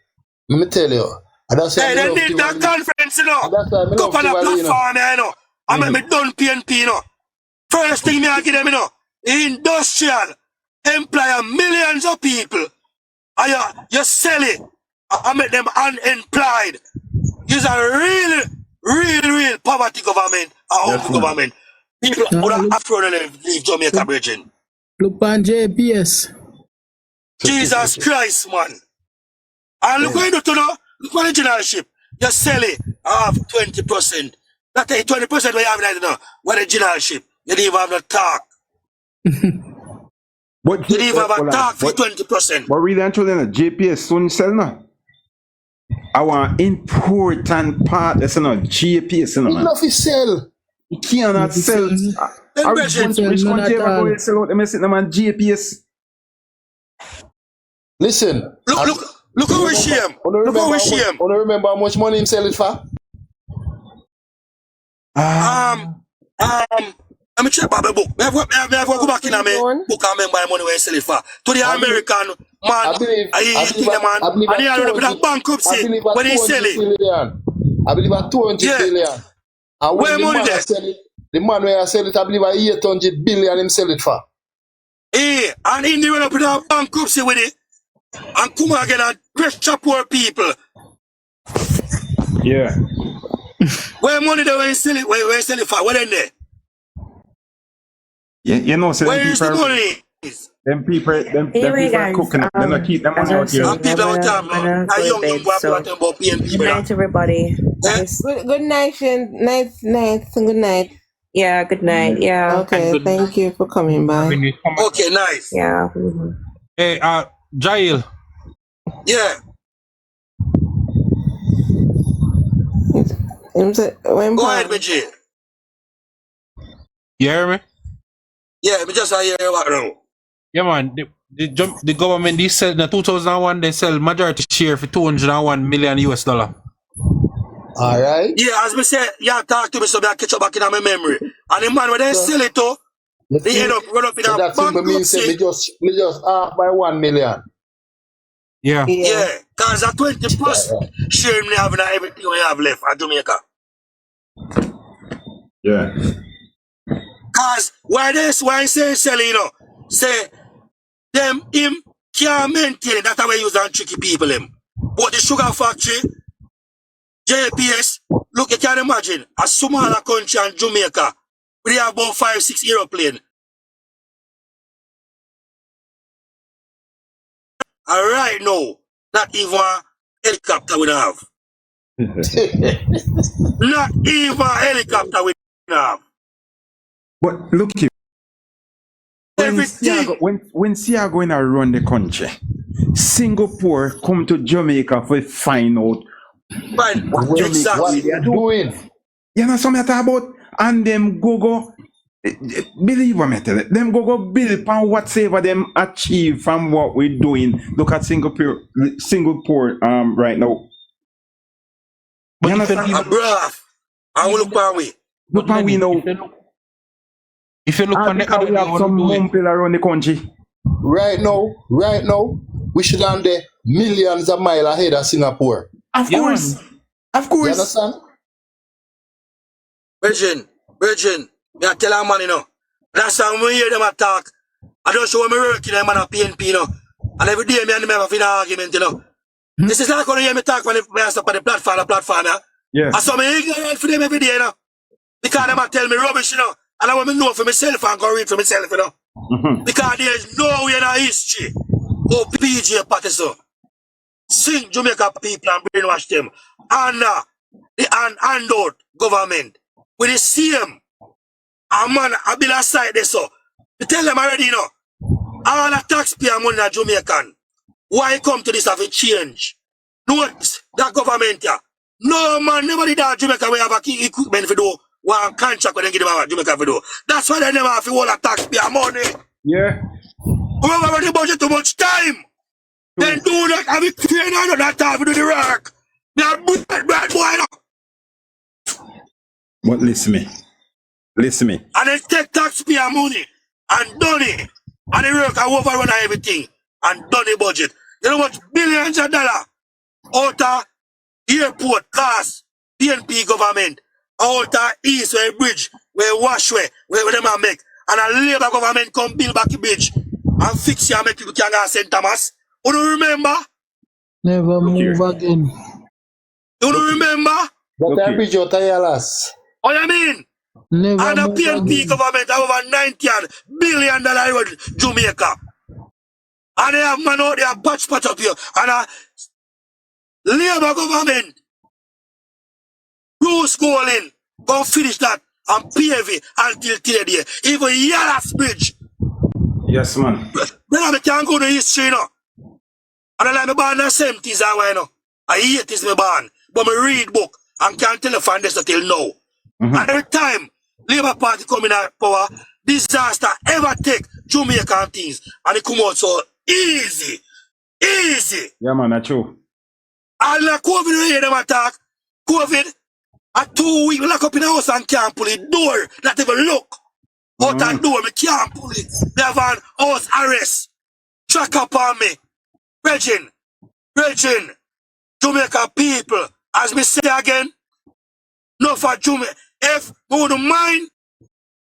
let me tell you. Hey, they need that conference, you know. Go on a platform, you know. I make me done PNP, you know. First thing me I give them, you know, industrial, employ millions of people. And you sell it. I make them unemployed. It's a real poverty government, a hungry government. People would have afraid to leave Jamaica Breaking. Look on JPS. Jesus Christ, man. And look what you do to know. Look at the generalship. You sell it, I have 20%. That 20% what you have right now. What the generalship? You didn't even have no talk. But you didn't even have a talk for 20%. But really, I'm telling you, JPS soon sell now. Our important part is not JPS, you know, man. Enough is sell. You cannot sell. Which country ever go and sell out them sitting on JPS? Listen. Look how we shame. Look how we shame. I don't remember how much money him sell it for. Let me check my book. I have to go back in my book and remember the money we sell it for. To the American man, I think the man, and he had a bankruptcy when he sell it. I believe at 200 billion. And when the man sell it, the man where I sell it, I believe at 800 billion him sell it for. Hey, and he ended up with a bankruptcy with it. And come again and pressure poor people. Yeah. Where money they when sell it? Where sell it for? What in there? Yeah, you know, so where is the money? Them people are cooking it. They're not keep them money out here. And people out there, man. Now young people are talking about PNP. Good night, everybody. Good night, Shane. Night. Good night. Yeah, good night. Yeah. Okay, thank you for coming by. Okay, nice. Yeah. Hey, Jail. Yeah. Go ahead, BG. You hear me? Yeah, me just hear you back now. Yeah, man. The government, they sell in 2001, they sell majority share for $201 million US. All right. Yeah, as me say, yeah, talk to me so I catch up back in my memory. And the man when they sell it to, they end up run up in a bankruptcy. Me just half by 1 million. Yeah. Yeah, because at 20 plus share me having everything we have left at Jamaica. Yeah. Because why say selling, you know, say him can't maintain it. That's how we use and tricky people him. But the sugar factory, JPS, look, you can imagine a smaller country in Jamaica, we have about 5-6 aeroplanes. And right now, not even a helicopter we don't have. Not even a helicopter we don't have. But look here. When Sia going to run the country, Singapore come to Jamaica for find out what exactly they are doing. You know something I talk about? And them go believe what I tell you. Them go build upon whatsoever them achieve from what we're doing. Look at Singapore right now. But you if bruh, I will look by way. Look how we know. If you look on the Because other we have some mumple around the country. Right now, we should have the millions of miles ahead of Singapore. Of course. Of You course. understand? Virgin, me I tell a man, you know. That's how we hear them attack. I don't show me working them man a PNP, you know. And every day me and them have an argument, you know. This is like when you hear me talk when I stop on the platform, yeah. Yeah. I saw me ignorant for them every day, you know. Because them a tell me rubbish, you know. And I want me know for myself and go read for myself, you know. Because there is no way in our history. Oh, PJ Patterson. Sing Jamaica people and brainwash them. And the handout government with the same. And man, I be that side there, so. You tell them already, you know. All the taxpayer money are Jamaican. Why come to this have a change? Note that government, yeah. No man, nobody that Jamaica will have a key equipment for do one contract when they give them Jamaica for do. That's why they never have to hold a taxpayer money. Yeah. Whoever the budget too much time. Then do that, have it clear now that time to do the work. They are bad boy now. But listen me. And they take taxpayer money and done it. And they work and overrun everything and done the budget. You know what? Billions of dollars out of airport, cars, PNP government, out of east where bridge, where wash where them a make. And a Labour government come build back the bridge and fix it and make people can go to St. Thomas. You don't remember? Never move again. You don't remember? But that bridge out of Yalas. What you mean? Never And the move PNP again. government have over $90 billion road Jamaica. And they have man out there patch up here. And a Labour government Bruce Golin go finish that and pave it until today. Even Yalas Bridge. Yes, man. Brother, I can't go to history, you know. And I like me born in the 70s, you know. I hate this me born. But me read book and can't tell you from this till now. And every time Labour Party come in power, disaster ever take Jamaican things. And it come out so easy. Easy. Yeah, man, that's true. And like COVID, we hear them attack. COVID, a 2 weeks, we lock up in the house and can't pull it. Door, not even look. Out that door, me can't pull it. They have an house arrest. Track up on me. Virgin, Jamaica people, as me say again, no for Jamaica. If we would mind,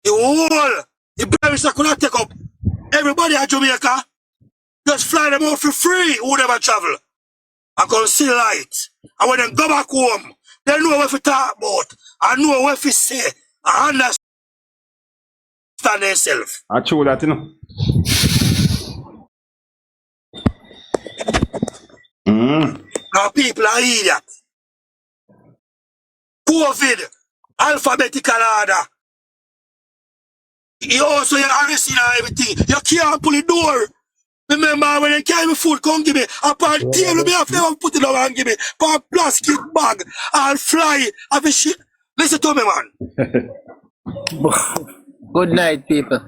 the whole, the barrister could not take up everybody at Jamaica, just fly them out for free, who never travel, and come see light. And when they go back home, they know what we talk about, and know what we say, and understand themselves. I true that, you know. Now people are idiots. COVID, alphabetical order. You also arresting and everything. You can't pull the door. Remember when they carry me food, come give me. Upon table me after they put it down and give me. Upon plastic bag, I'll fly. Have a shit. Listen to me, man. Good night, people.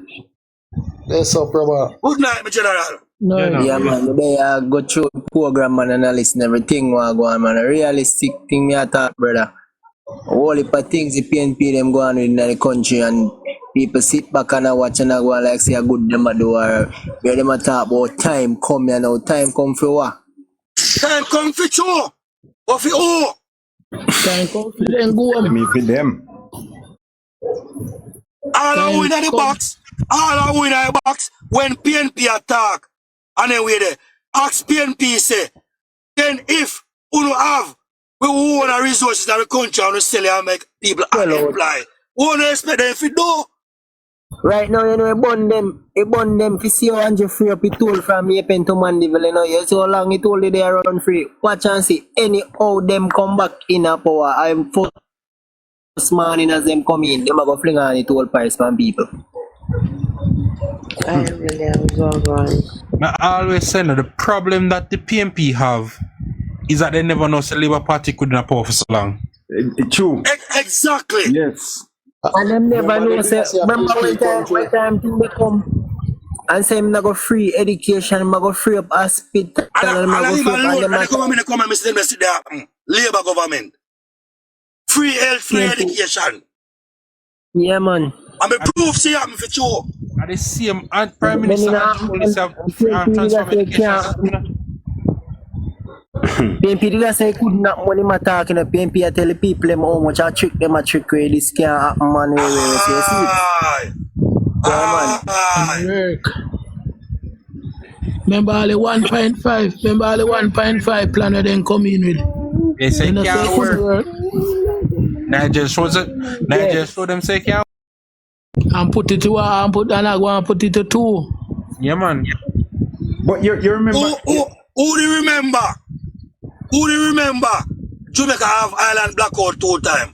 Yes, sir, brother. Good night, my general. No, Yeah, man. Today I go through the program man, and I listen everything what go on, man. A realistic thing me I thought, brother. All heap of things the PNP them go on in the country and people sit back and I watch and I go on like say a good them a do or where them a talk about time come here now. Time come for what? Time come for you. Or for who? time come for them go on. Me for them. All are win in the box. All are win in the box when PNP attack. And then we there. Ask PNP say, then if you don't have, we own our resources in the country and we sell it and make people unemployed. We don't expect them if we do. Right now, you know, you burn them for see how Andrew free up it tool from Yapen to Mandeville, you know, you see how long it told you they are run free. Watch and see, anyhow them come back in a power, I'm first morning as them come in, them are going to fling on the toll price from people. I really am so going. I always say no, the problem that the PNP have is that they never know the Labour Party couldn't have power for so long. True. Exactly. Yes. And them never know, say, remember when time thing they come and say I'm not go free education, I'm go free up hospital, And I go leave free up alone, and the and government come and say that Labour government. Free health, free education. yeah, man. I'm a proof see him for sure. At the same and Prime Minister Andrew have transform education. PNP did I say could not money my talking a PNP I tell the people them how much I trick them a trick where this can't happen man Work. Remember all the 1.5. Remember all the 1.5 plan where then come in with. They say You know, can't say work. work. Nigeria shows it. Nigeria show them say can't. And put it to and put and I go and put it to 2. Yeah man. But you remember? Who do you remember? Who do you remember? Jamaica have island blackout 2 times.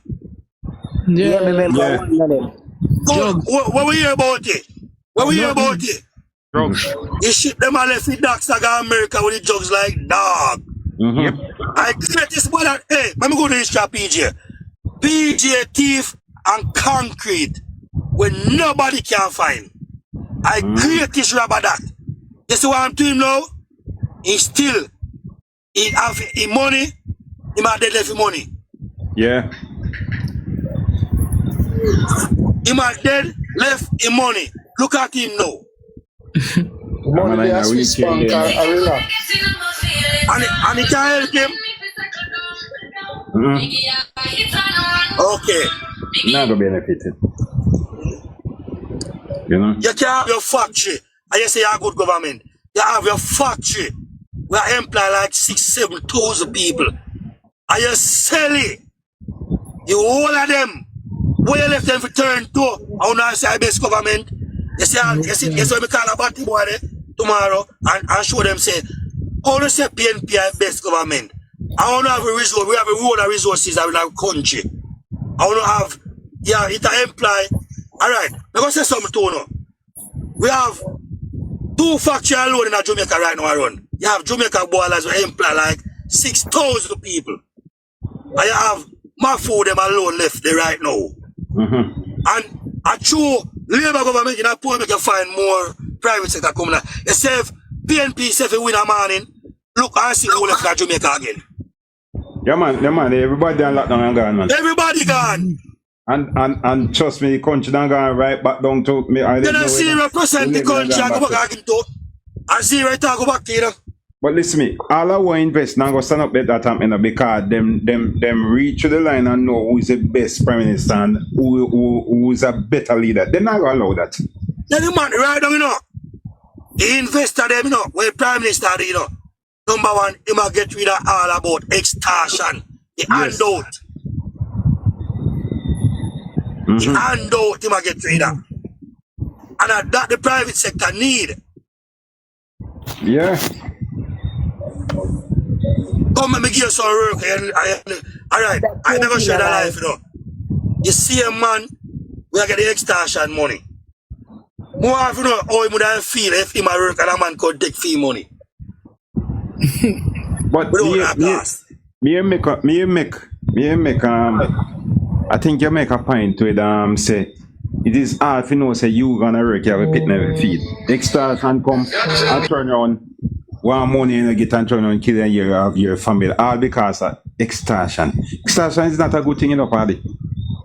Yeah, remember one of them. What we hear about it? What we hear about it? Drugs. You shit them and left the dogs to go America with the drugs like dog. Yep. I create this one that, hey, let me go to this shop, PJ. PJ thief and concrete when nobody can find. I create this rubber that. You see what I'm doing now? He still, he have his money, he might dead left his money. Yeah. He might dead left his money. Look at him now. Money they are Swiss bank are relax. And he can help him. Okay. Not gonna benefit it. You know? You can have your factory, and you say you have good government. You have your factory, where you employ like 6,000-7,000 people. And you sell it. You all of them. Where you left them for turn to, I want to say best government. You see, you see me call a batty boy tomorrow and show them say, I want to say PNP best government. I want to have a resource, we have a road of resources in our country. I want to have, yeah, it imply. Alright, I'm going to say something to you now. We have 2 factories alone in Jamaica right now run. You have Jamaica boilers who employ like 6,000 people. And you have my food them alone left there right now. And a true Labour government in a poor make you find more private sector coming out. You say if PNP say if you win a morning, look and see who left at Jamaica again. Yeah man, everybody on lockdown and gone, man. Everybody gone. And trust me, the country done gone right back down to me. Then 0% the country I go back again to. And 0 I go back to you know. But listen me, all I want to invest now go stand up at that time because them reach to the line and know who is the best prime minister and who is a better leader. They're not gonna allow that. Then the man right down, you know. The investor them, you know, when prime minister, you know. Number 1, he might get rid of all about extortion. The handout. The handout he might get rid of. And that the private sector need. Yeah. Come let me give you some work. Alright, I never share that life, you know. You see a man, we get the extortion money. More of you know how he would feel if he might work and a man could take fee money. But I think you make a point with say it is hard if you know say you gonna work you have a pit never feed. Extortion come and turn around one money and get and turn around and kill your family all because of extortion. Extortion is not a good thing in the party.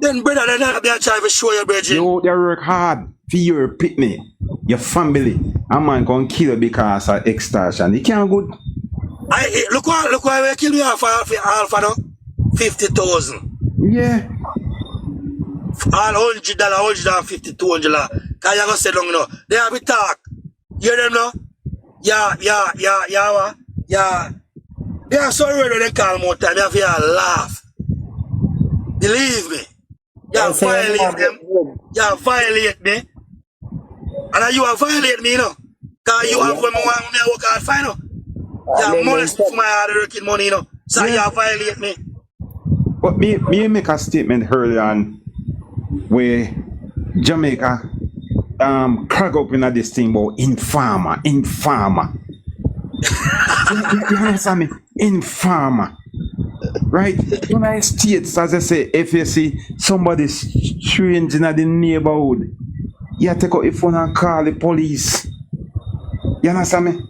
Then brother, they're not gonna try to show your bridge. You they work hard for your pitney, your family. A man can kill you because of extortion. It can't good. Look why we kill me half now. 50,000. Yeah. All $100, $150, $200. Cause you go sit down now. They have a talk. You hear them now? Yeah. They are so ready they call more time. You have to laugh. Believe me. You violate them. You violate me. And you violate me, you know. Cause you have when I want me to work hard fine, you know. You molest for my hard working money, you know. So you violate me. But me make a statement early on where Jamaica crack up in this thing about informer. You understand me? Informer. Right? United States, as I say, if you see somebody strange in the neighborhood, you take out the phone and call the police. You understand me?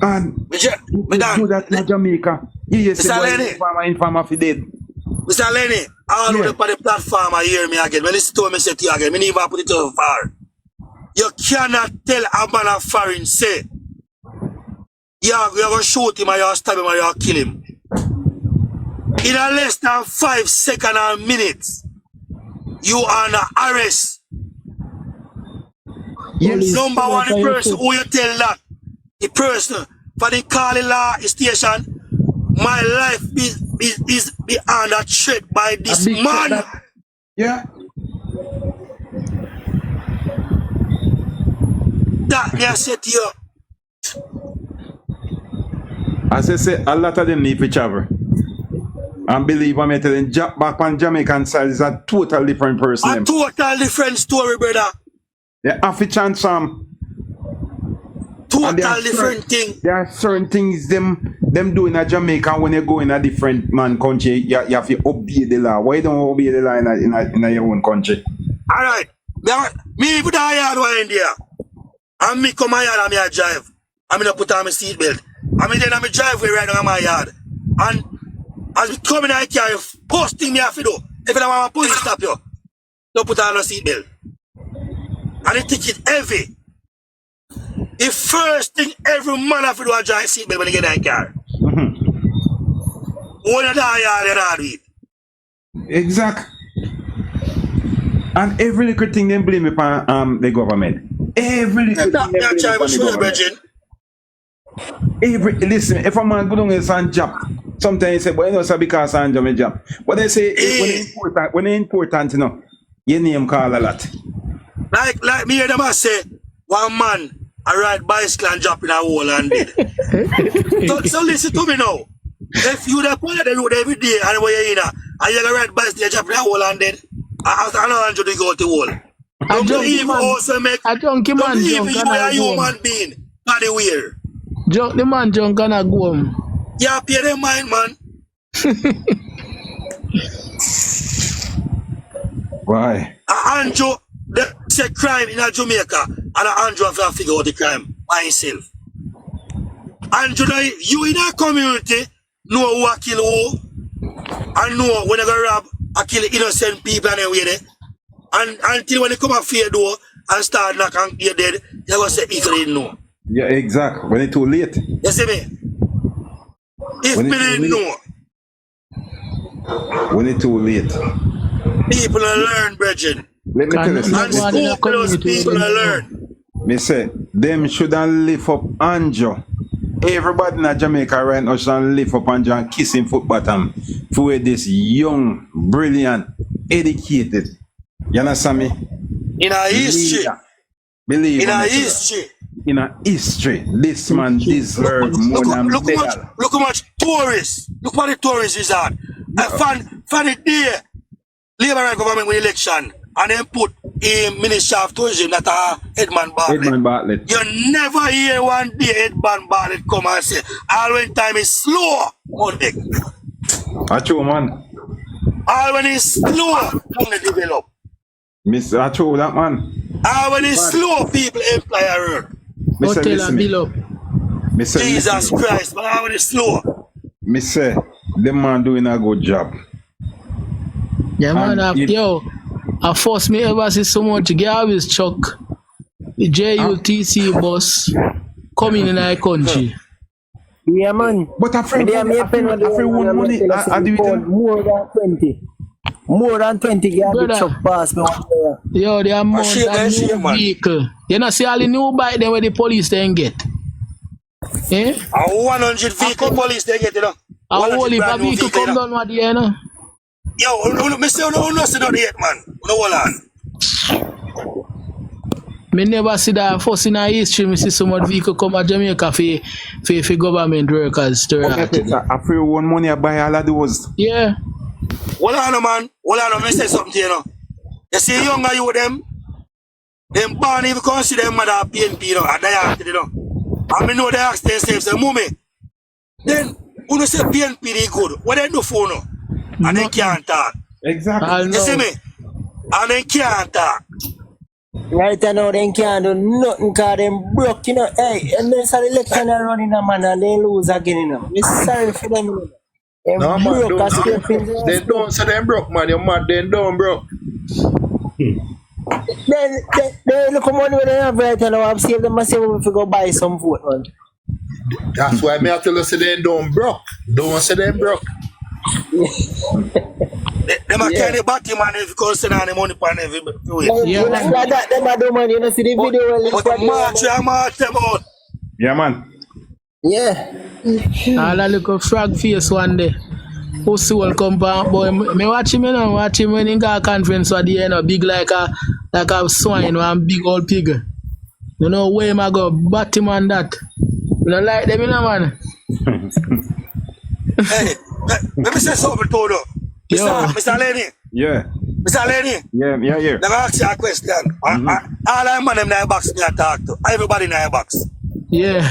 And you do that in Jamaica. You say informer for dead. Mr. Lenny, all of the platform I hear me again. When listen to me say to you again, me never put it so far. You cannot tell a man of foreign say, you're going to shoot him or you're stab him or you're kill him. In a less than 5 seconds or minutes, you are under arrest. Yes. Number one, the person who you tell that, the person for the calling law station, my life is under threat by this man. Yeah. That me I said to you. As I say, a lot of them need to travel. And believe me, telling back on Jamaican side is a total different person. A total different story, brother. They have to chant some. Total different thing. There are certain things them do in a Jamaica when you go in a different man country. You have to obey the law. Why don't you obey the law in your own country? Alright. Me put a yard one in there. And me come my yard and me a drive. And me not put on my seatbelt. And me then I drive way right down my yard. And as we come in I carry first thing me have to do. If I want police stop you, don't put on a seatbelt. And the ticket heavy. The first thing every man have to do is drive seatbelt when they get in the car. One of that yard they not do it. Exact. And every little thing they blame upon the government. Every little thing they blame upon the government. Listen, if a man go down and job, sometimes they say, but you know, it's because I'm doing my job. But they say, when it's important, you know, your name call a lot. Like me and them say, one man I ride bicycle and drop in a hole and dead. so listen to me now. If you the point of the road every day and where you're in and you ride bicycle and drop in a hole and dead, I know Andrew to go to the hole. Don't even also make a junkie man even you are a human being. Body weird. The man junk gonna go home. Yeah, pay them mind, man. Why? Andrew, that's a crime in Jamaica, and Andrew have to figure out the crime by himself. Andrew, you in a community know who kill who, and know when they go rob, I kill innocent people and everywhere there. And until when they come up for your door and start knocking and you're dead, they're going to say, if you didn't know. Yeah, exactly. When it's too late. You see me? If me didn't know. When it's too late. People learn, brethren. Let me tell you something. And those people learn. Me say, them shouldn't lift up Andrew. Everybody in Jamaica right now should lift up Andrew and kiss him foot bottom for this young, brilliant, educated. You understand me? In our history. Believe in our history. In a history, this man deserves more than look how much tourists. Look what the tourists is on. For the day, Labour government with election, and then put a Minister of Tourism that Edmund Bartlett. Edmund Bartlett. You never hear one day Edmund Bartlett come and say, all when time is slow, Monday. That's true, man. All when it's slow, come to develop. Mr. That's true, that man. All when it's slow, people employ a work. Jesus Christ, but how is slow? Me say, the man doing a good job. Yeah, man, I first me ever see so much garbage truck, the JUTC bus coming in our country. Yeah, man. But I feel one money. I do it more than 20. More than 20 garbage truck pass me. Yo, they are more than new vehicle. You know, see all the new bike there where the police then get. Eh? 100 vehicle police they get, you know. A whole heap of vehicle come down with you know. Yo, me say no sit down yet, man. No hold on. Me never see that first in our history. Me see so much vehicle come to Jamaica for government workers. I feel one money I buy all of those. Yeah. Hold on, man. Hold on, me say something to you, know. You see younger you them born even consider them mother PNP, you know, and they acted, you know. And me know they ask themselves, say, Mummy, then when you say PNP they good, what they do for no? And they can't talk. Exactly. You see me? And they can't talk. Right now, they can't do nothing because they broke, you know. Hey, and there's an election running, man, and they lose again, you know. It's sorry for them, you know. No, man, broke don't. as scraping. They don't say them broke, man. You're mad, they don't broke. Then look at money when they have right now. I've saved them myself if we go buy some food, man. That's why me I tell you say they don't broke. Don't say they broke. Them a carry the body, man, if you can't send any money for every way. Yeah, that them are the money. You know, see the video. But march them out. Yeah, man. Yeah. All a little frog face one day. Who soul come back, boy? Me watch him, watch him when he got a conference at the end, big like a swine, one big old pig. You know where him I go, bat him on that. You don't like them, man. Hey, let me say something to you. Mr. Lenny. Yeah. Mr. Lenny. Yeah. Let me ask you a question. All I'm on them in the box me I talk to. Everybody in the box. Yeah.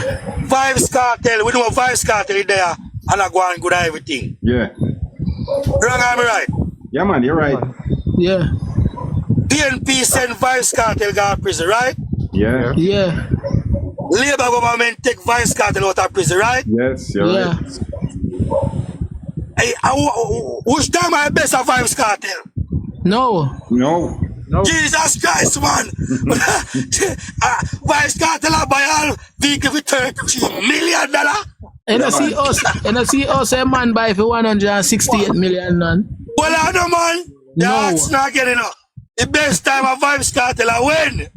Vibes Cartel, we know Vibes Cartel is there and I go and good at everything. Yeah. Wrong, am I right? Yeah, man, you're right. Yeah. PNP send Vibes Cartel go to prison, right? Yeah. Yeah. Labour government take Vibes Cartel out of prison, right? Yes, you're right. Hey, which time I best of Vibes Cartel? No. Jesus Christ, man. Vibes Cartel are buy all vehicle for $33 million. And I see us a man buy for 168 million, man. Well, I know, man. That's not getting up. The best time of Vibes Cartel I win.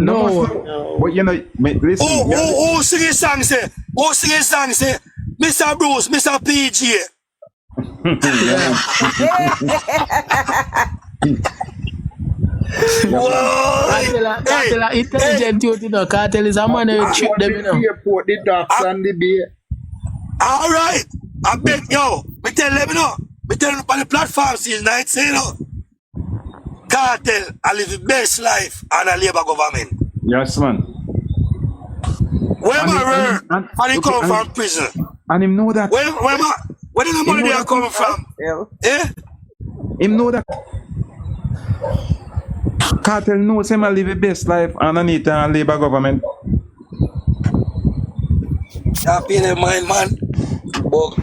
No. But you know, listen. Who sing his song say? Who sing his song say? Mr. Bruce, Mr. PG. Cartel intelligent youth, you know. Cartel is a man who trick them, you know. Airport, the docks and the beer. All right. I bet, yo, me tell them, you know. Me tell them on the platform since night, say, you know. Cartel, I live the best life and a Labour government. Yes, man. Where am I and he come from prison? And him know that. Where the money they are coming from? Yeah? Him know that. Cartel knows him live the best life underneath a Labour government. That pay their mind, man. But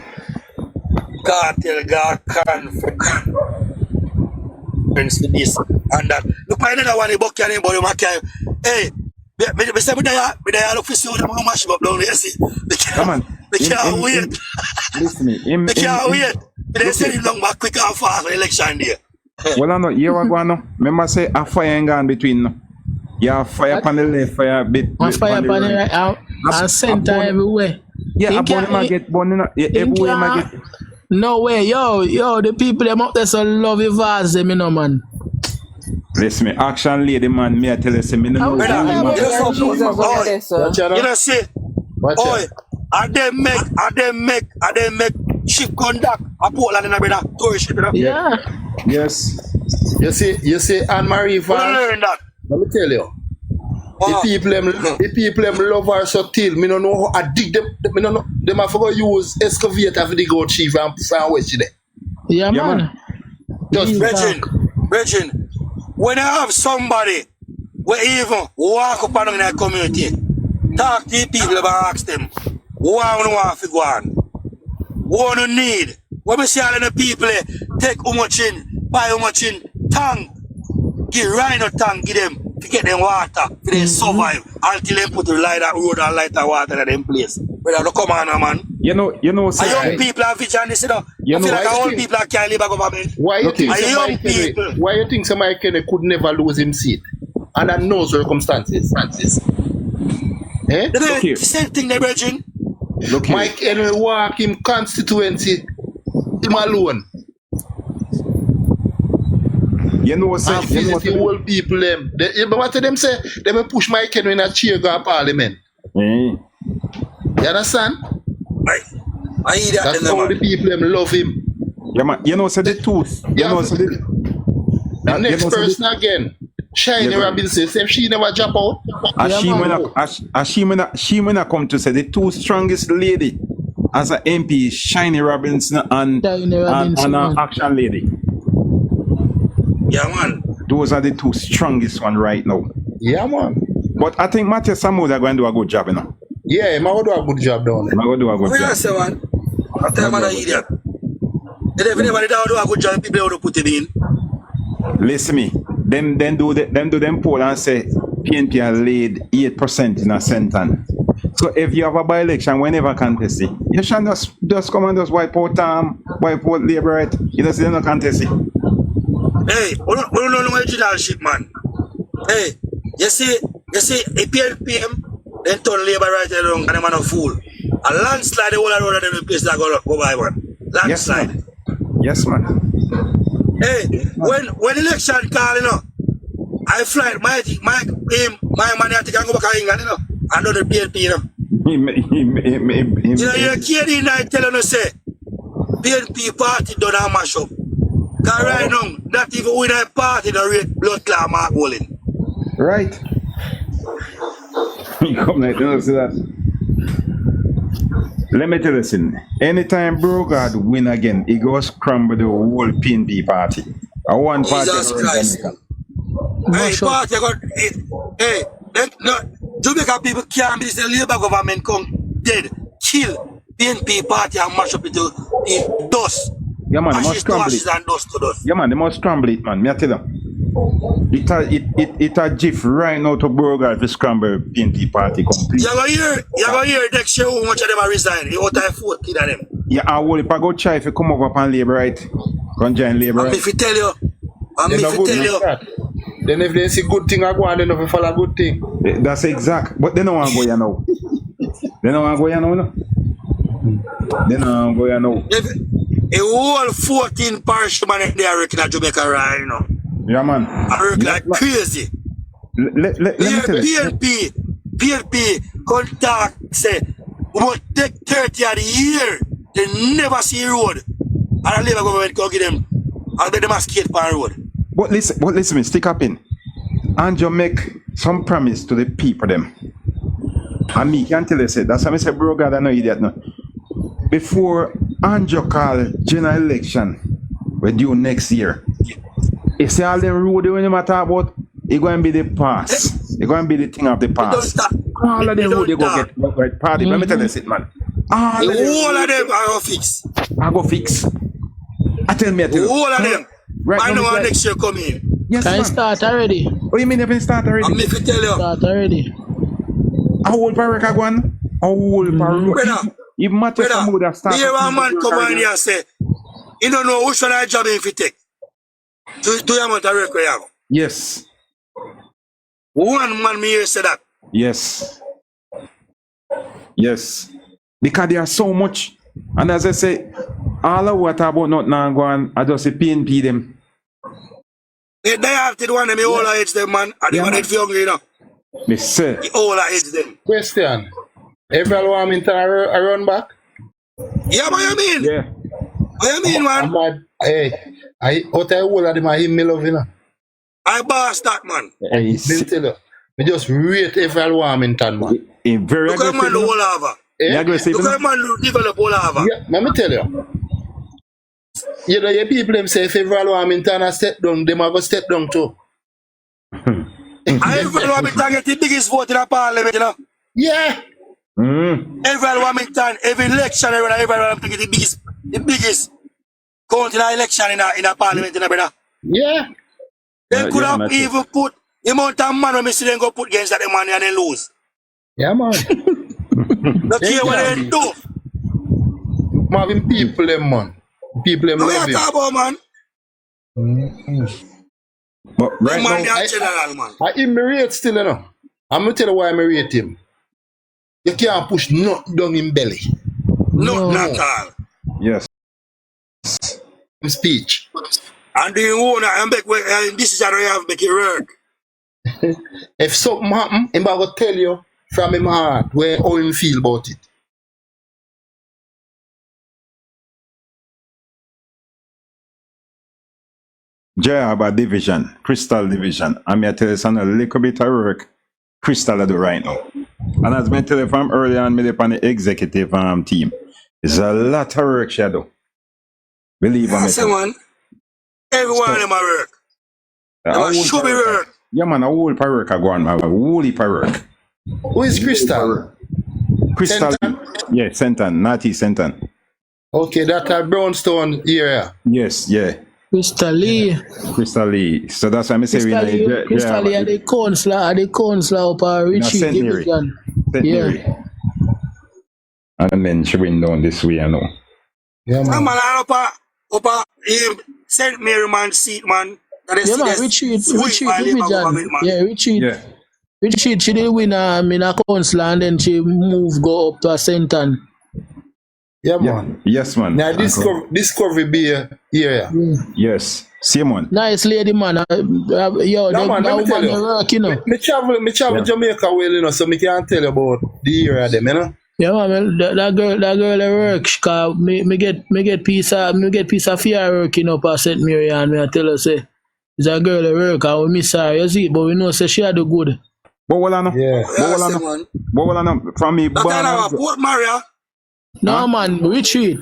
Cartel got conference to this and that. Look, I don't want to book anybody. Hey, me say, me there look for see how them go mash up down there, see. Come on. They can't wait. Listen me. They can't wait. They send him long back quick and fast for election day. Well, I know, you are going to remember say a fire ain't gone between no. You have fire upon the left, fire bit. Fire upon the right, and center everywhere. Yeah, I want to get born everywhere. No way, yo, the people them up there so love you vast them, you know, man. Listen me, action lady, man, me I tell you, say me no know. You know, see, oh, and they make ship conduct a Portland in a better tourist ship, you know? Yeah. Yes. You see, Anne-Marie Van. Learn that. Let me tell you. The people them love her so till me don't know how I dig them. Me don't know. Them have to use excavator for the goat chief and waste it. Yeah, man. Just Regin, when I have somebody where even walk up in their community, talk to the people and ask them, what you want to go on? What you need? When we see all the people take how much in, buy how much in, tank, give rhino tank, give them to get them water, for them survive until they put the light that road and light that water in them place. But don't come on, man. You know, sir. Young people are vision this, you know. I feel like old people can't live a government. Why you think somebody could never lose him seat? Under no circumstances. The same thing, they Virgin. Mike Henry walk him constituency, him alone. You know what I'm saying? The old people them. What them say? They may push Mike Henry in a chair go to parliament. You understand? I hear that. That's how the people them love him. Yeah, man. You know, say the truth. You know, say the next person again. Shiny Robinson, say she never drop out. She may not come to say the two strongest lady as an MP, Shiny Robinson and an action lady. Yeah, man. Those are the two strongest one right now. Yeah, man. But I think Matthew Samuel are going to do a good job, you know. Yeah, I'm going to do a good job down there. I'm going to do a good job. What you say, man? I tell man I idiot. If anybody down do a good job, people would put him in. Listen me. Them do them poll and say PNP are lead 8% in a sentence. So if you have a by-election, whenever contest it, you shall just come and just wipe out Labour, right? You don't see no contest it. Hey, we don't know no original shit, man. Hey, you see, a PNPM, then turn Labour right along, and them are no fool. A landslide, the whole road of them place that go by, man. Landslide. Yes, man. Hey, when election call, you know, I fly my money, I think I go back to England, you know, and do the PNP, you know. You know, you're kidding, I tell you, say, PNP party done a mash up. Because right now, not even with a party, the rate blood clot mark holding. Right. You come like, you know, see that. Let me tell you something. Anytime Brogard win again, he goes crumble the whole PNP party. A one party. Jesus Christ. Hey, party got it. Hey, no, Jamaica people can't be the Labour government come dead, kill PNP party and mash up into dust. Yeah, man, they must scramble it. And dust to dust. Yeah, man, they must scramble it, man. Me I tell you. It a jiff right now to Brogard to scramble PNP party completely. You go hear next year how much of them are resign. You want to 14 of them. Yeah, I will if I go try if you come up on Labour, right? Come join Labour. And if you tell you, then if they see good thing I go and then if you follow good thing. That's exact. But they don't want to go here now. They don't want to go here now, no? They don't want to go here now. A whole 14 parish man in there working at Jamaica right now. Yeah, man. I work like crazy. Let me tell you. PNP contact say, we must take 30 of the year. They never see road. And the Labour government go give them, and let them skate on road. But listen, me, stick up in. And you make some promise to the people them. And me can tell you, say, that's why I say, bro, God, I know idiot now. Before Andrew call general election, we do next year. If say all them road when you matter about, it's going to be the pass. It's going to be the thing of the past. All of them road they go get right party. Let me tell you this, man. All of them are going to fix. I go fix. I tell you. All of them. Right I know how next year come in. Yes, Can man. Start already? What do you mean they been start already? I'm going to tell you. Start already. How old Paraka one? How old Paraka? If matter some would have started. Here one man come on here and say, you don't know which one I job if you take. Do you want to work with you? Yes. One man me here say that. Yes. Yes. Because there are so much. And as I say, all of what about not now go on, I just say PNP them. They have to do one of me all age them, man. And they want it for young, you know. Me say. The all age them. Question. Every Wilmington I run back? Yeah, what you mean? Yeah. What you mean, man? Hey, I what I hold of them, I him me love, you know. I boss that, man. Hey, tell you. Me just rate every Wilmington, man. Very look at man do all over. Yeah, look at man do develop all over. Yeah, let me tell you. You know, your people them say if every Wilmington a step down, them have a step down too. Every Wilmington get the biggest vote in the parliament, you know. Yeah. Every Wilmington, every election, every Wilmington get the biggest count in an election in a parliament, you know, brother. Yeah. They could have even put the amount of man when we see them go put against that man and then lose. Yeah, man. Look here what they do. Having people them, man. People them love him. About, man. But right man, now, general, man. I rate still, you know. I'm going to tell you why I rate him. You can't push nothing down in belly. Not at all. yes. Speech. And the owner, and this is how I have make it work. If something happen, I'm going to tell you from him heart how him feel about it. JLP division, Crystal division. I'm here to tell you some a little bit of work Crystal do right now. And as I tell you from early on, me on the executive team. It's a lot of work she do. Believe me. Man. Everyone in my work. They should be work. Yeah, man, a whole work I go on, man. A whole heap of work. Who is Crystal? Crystal. Senton? Yeah, Senton, Natty Senton. Okay, that a Brownstone area. Yes, yeah. Crystal Lee. Crystal Lee. So that's why I say Crystal Lee are the councillor up at Richie St. Mary. Division. St. Mary. And then she went down this way, I know. Yeah, man. Man, up at St. Mary man seat, man. Yeah, man, Richie Division. Yeah, Richie. Yeah. Richie, she did win in a council and then she moved go up to a St. Ann. Yeah, man. Yes, man. Now, Discovery Bay area. Yes. Same one. Nice lady, man. Yo, no, man, let me tell you. Work, you know. Me travel Jamaica well, you know, so me can't tell you about the area them, you know. Yeah, man, that girl work. Cause me get piece of fear working up at St. Mary and me I tell her say it's a girl that work and we miss her, you see, but we know say she had the good. But what I know? Yeah. But what I know from me Port Maria. No man, retreat.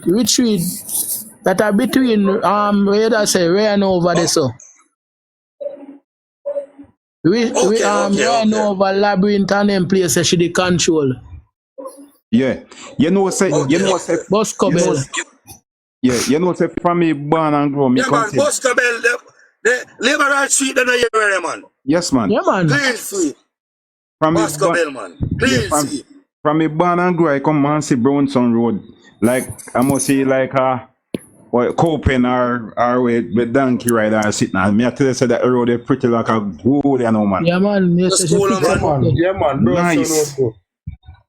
That are between where I say Ryan over there so. Ryan over Labyrinth and them places she the control. Yeah. You know say Boscobel. Yeah, you know say from me born and grow me. Yeah, man, Boscobel, the liberal street in the area, man. Yes, man. Yeah, man. Clean sweep. From Boscobel, man. Clean sweep. From me born and grow, I come and see Brownson Road. Like, I must say, like Copen or with donkey rider sitting and me I tell you say that road is pretty like a good, you know, man. Yeah, man. Yes, yeah, man. Nice. You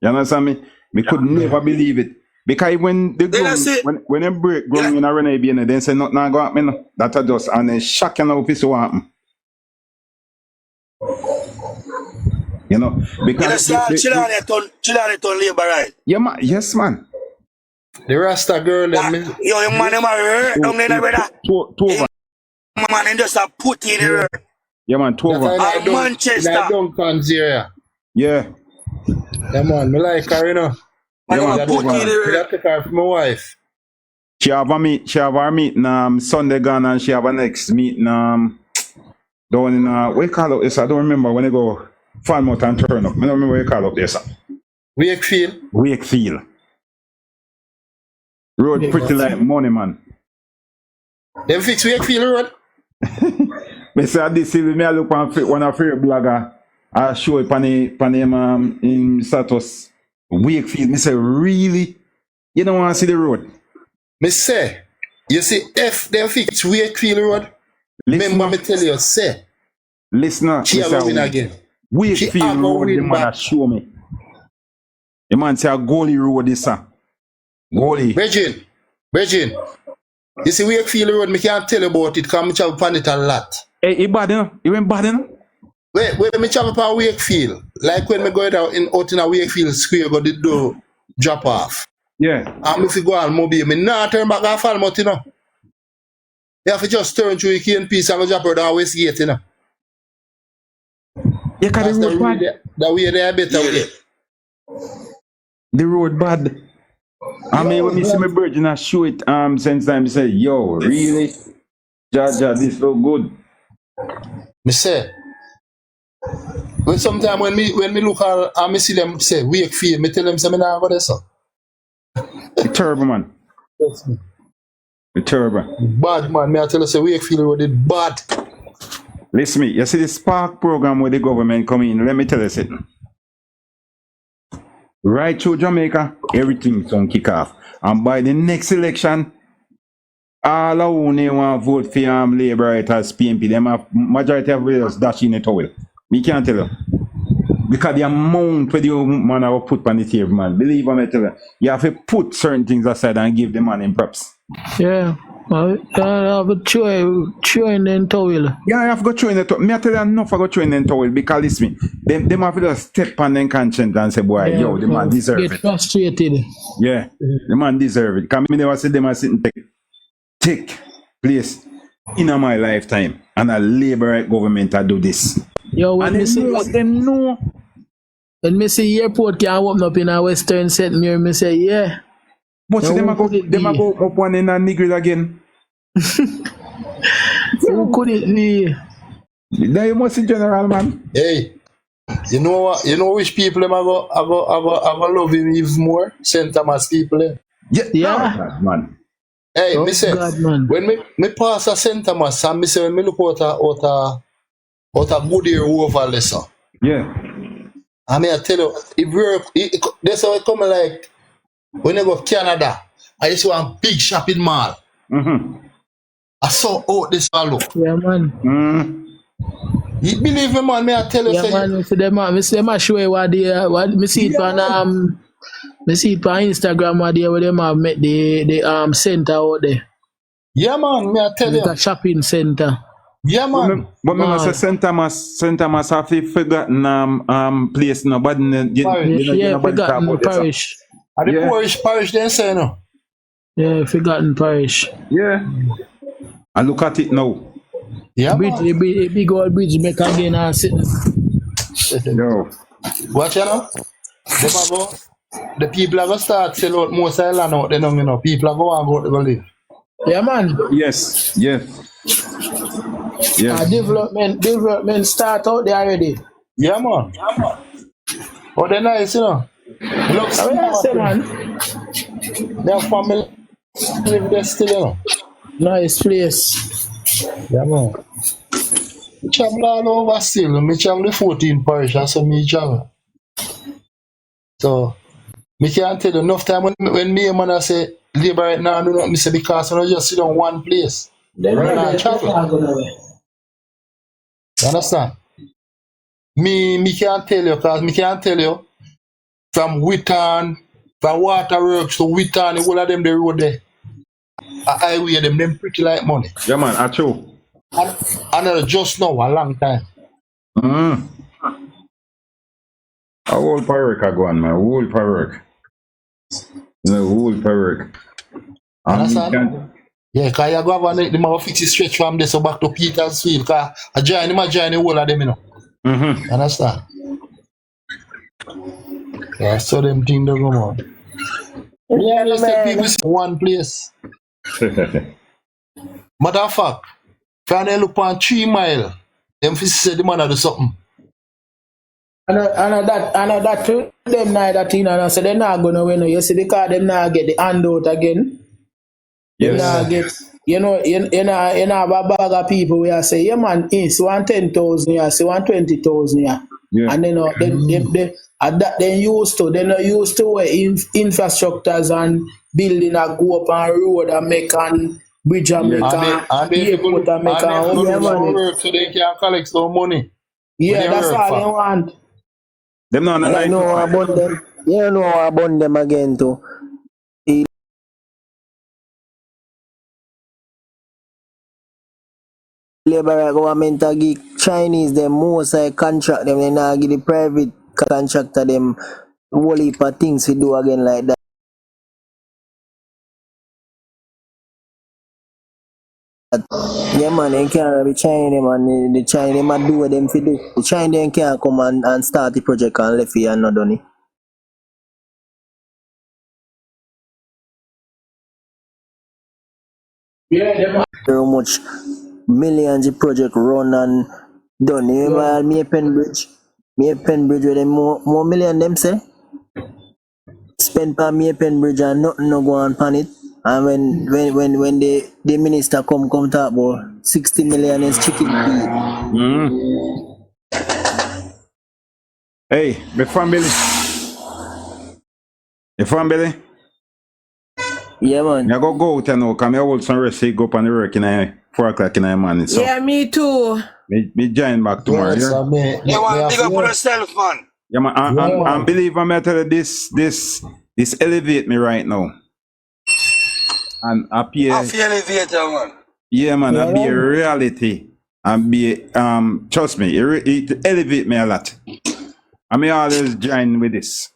understand me? We could never believe it. Because when the when they break ground in a Renee they say nothing going to happen. No. That's just and then shock you if it's what happen. You know, because Chilani turn labor right. Yeah, man. Yes, man. The Rasta girl, yo, your man, them are down there, brother. Man, and just a put in her. Yeah, man, 12. Manchester. Duncans area. Yeah. Yeah, man, me like her, you know. Man, put in her. I take her for my wife. She have a meeting Sunday gone and she have a next meeting down in what you call it this? I don't remember when they go Falmouth and turn up. I don't remember what you call it this. Wakefield. Road pretty like money, man. Them fix Wakefield road? Me say this me I look on one of your blogger. I show it on him in status Wakefield. Me say really? You don't want to see the road? Me say, you see if they fix Wakefield road, remember me tell you, say. Listener, she will win again. Wakefield road, the man show me. The man say a goalie road this sir. Goalie. Virgin. You see Wakefield road, me can't tell you about it because I travel upon it a lot. Hey, he bad enough? He went bad enough? Wait, me travel upon Wakefield. Like when me go out in a Wakefield square, go the door drop off. Yeah. And if you go on mobile, me not turn back off Falmouth, you know. You have to just turn through the Cane Piece and go drop her down Westgate, you know. Yeah, because the road bad. The way they are better with it. The road bad. I mean, when me see my virgin, I show it since time, I say, yo, really? Jaja, this look good. Me say, when sometimes when me look at and me see them say Wakefield, me tell them say me nah go there, so. The turbo, man. Yes, man. The turbo. Bad, man. Me I tell you say Wakefield road is bad. Listen me, you see the Spark program where the government come in, let me tell you something. Right through Jamaica, everything's on kick off. And by the next election, all of who want to vote for Labour writers, PNP, them have majority of voters dash in the towel. Me can't tell you. Because the amount for the man I will put on the table, man. Believe me, I tell you. You have to put certain things aside and give the man in props. Yeah. I have to throw in the towel. Yeah, I have to go throw in the towel. Me I tell you enough I go throw in the towel because listen me. Them have to just step on their conscience and say, boy, yo, the man deserve it. Get frustrated. Yeah, the man deserve it. Because me never see them as sitting take place in my lifetime. And a Labour government to do this. Yo, when and me see what them know. When me see airport can open up in a Western St. Mary, me say, yeah. But see, them go up one in a nigger again. Who could it be? Now you must see general, man. Hey, you know what? You know which people them I go love him even more? St. Thomas people. Yeah. God, man. Hey, Oh me say, God, man. when me pass a St. Thomas, and me say, when me look out a good year over lesson. Yeah. I mean, I tell you, that's how it come like, when you go Canada, I just want a big shopping mall. I saw out this all look. Yeah, man. You believe me, man, I tell you, Yeah, say, man. Me see them a show you what me see it on me see it on Instagram where them have met the center out there. yeah, man, I tell Like you. a shopping center. Yeah, man. But me must say St. Thomas have a forgotten place. Nobody, nobody talk forgotten about this. parish. And the parish then say no. Yeah, forgotten parish. Yeah. And look at it now. Yeah, bridge, man. a big old bridge make again and sit. No. Watch out now. The people are going to start sell out most of the land out there now, you know. People are going to go live. Yeah, man. Yes. Yes. Yes. Development start out there already. Yeah, man. Oh, they're nice, you know. Look, man. Their family live there still, you know. Nice place. Yeah, man. I travel all over still. I travel the 14 parish, that's how I travel. So, I can't tell you enough time when me and man say, labor right now, I do not miss it because I don't just sit on one place. Then I travel. You understand? Me can't tell you because me can't tell you from Witton, from Waterworks to Witton, the whole of them the road there. A highway them pretty like money. Yeah, man, I true. And just now, a long time. A whole park I go on, man. Whole park. No, whole park. Understand? Yeah, because you go have them fix it stretch from there so back to Petersfield. Because I join the whole of them, you know. Understand? Yeah, so them things don't go on. Yeah, just take people to one place. Matter of fact, if they look on 3 miles, them say the man do something. I know that to them now that you know, so they're not gonna win. You see, because them now get the handout again. Yes. They now get, you know, have a bag of people where I say, yeah man, it's 110,000 here, say 120,000 here. Yeah. And they used to where infrastructures and building a go up on road and make and bridge and make and airport and make and work so they can collect some money. Yeah, that's all they want. Them not I know about them. You know about them again too. Labor government give Chinese them most contract them, they now give the private contractor them whole heap of things to do again like that. Yeah man, they can't be China man. The China man do what them fi do. The China can't come and start the project and left here and not done it. Yeah, very much millions of project run and done. You remember Mapen Bridge? Mapen Bridge where them more million them say? Spend on Mapen Bridge and nothing no go on pan it. And when the minister come talk about 60 million is chicken feed. Hey, my family. Your family? Yeah, man. I go out and now, because I hold some rest, go up on the work in 4 o'clock in the morning. So yeah, me too. Me join back tomorrow. Yes, yeah? You want to big up on yourself, man. Yeah, man. And believe me, tell you this elevate me right now. And appear. I feel elevated, man. Yeah, man. I be a reality. And be trust me, it elevate me a lot. I may always join with this.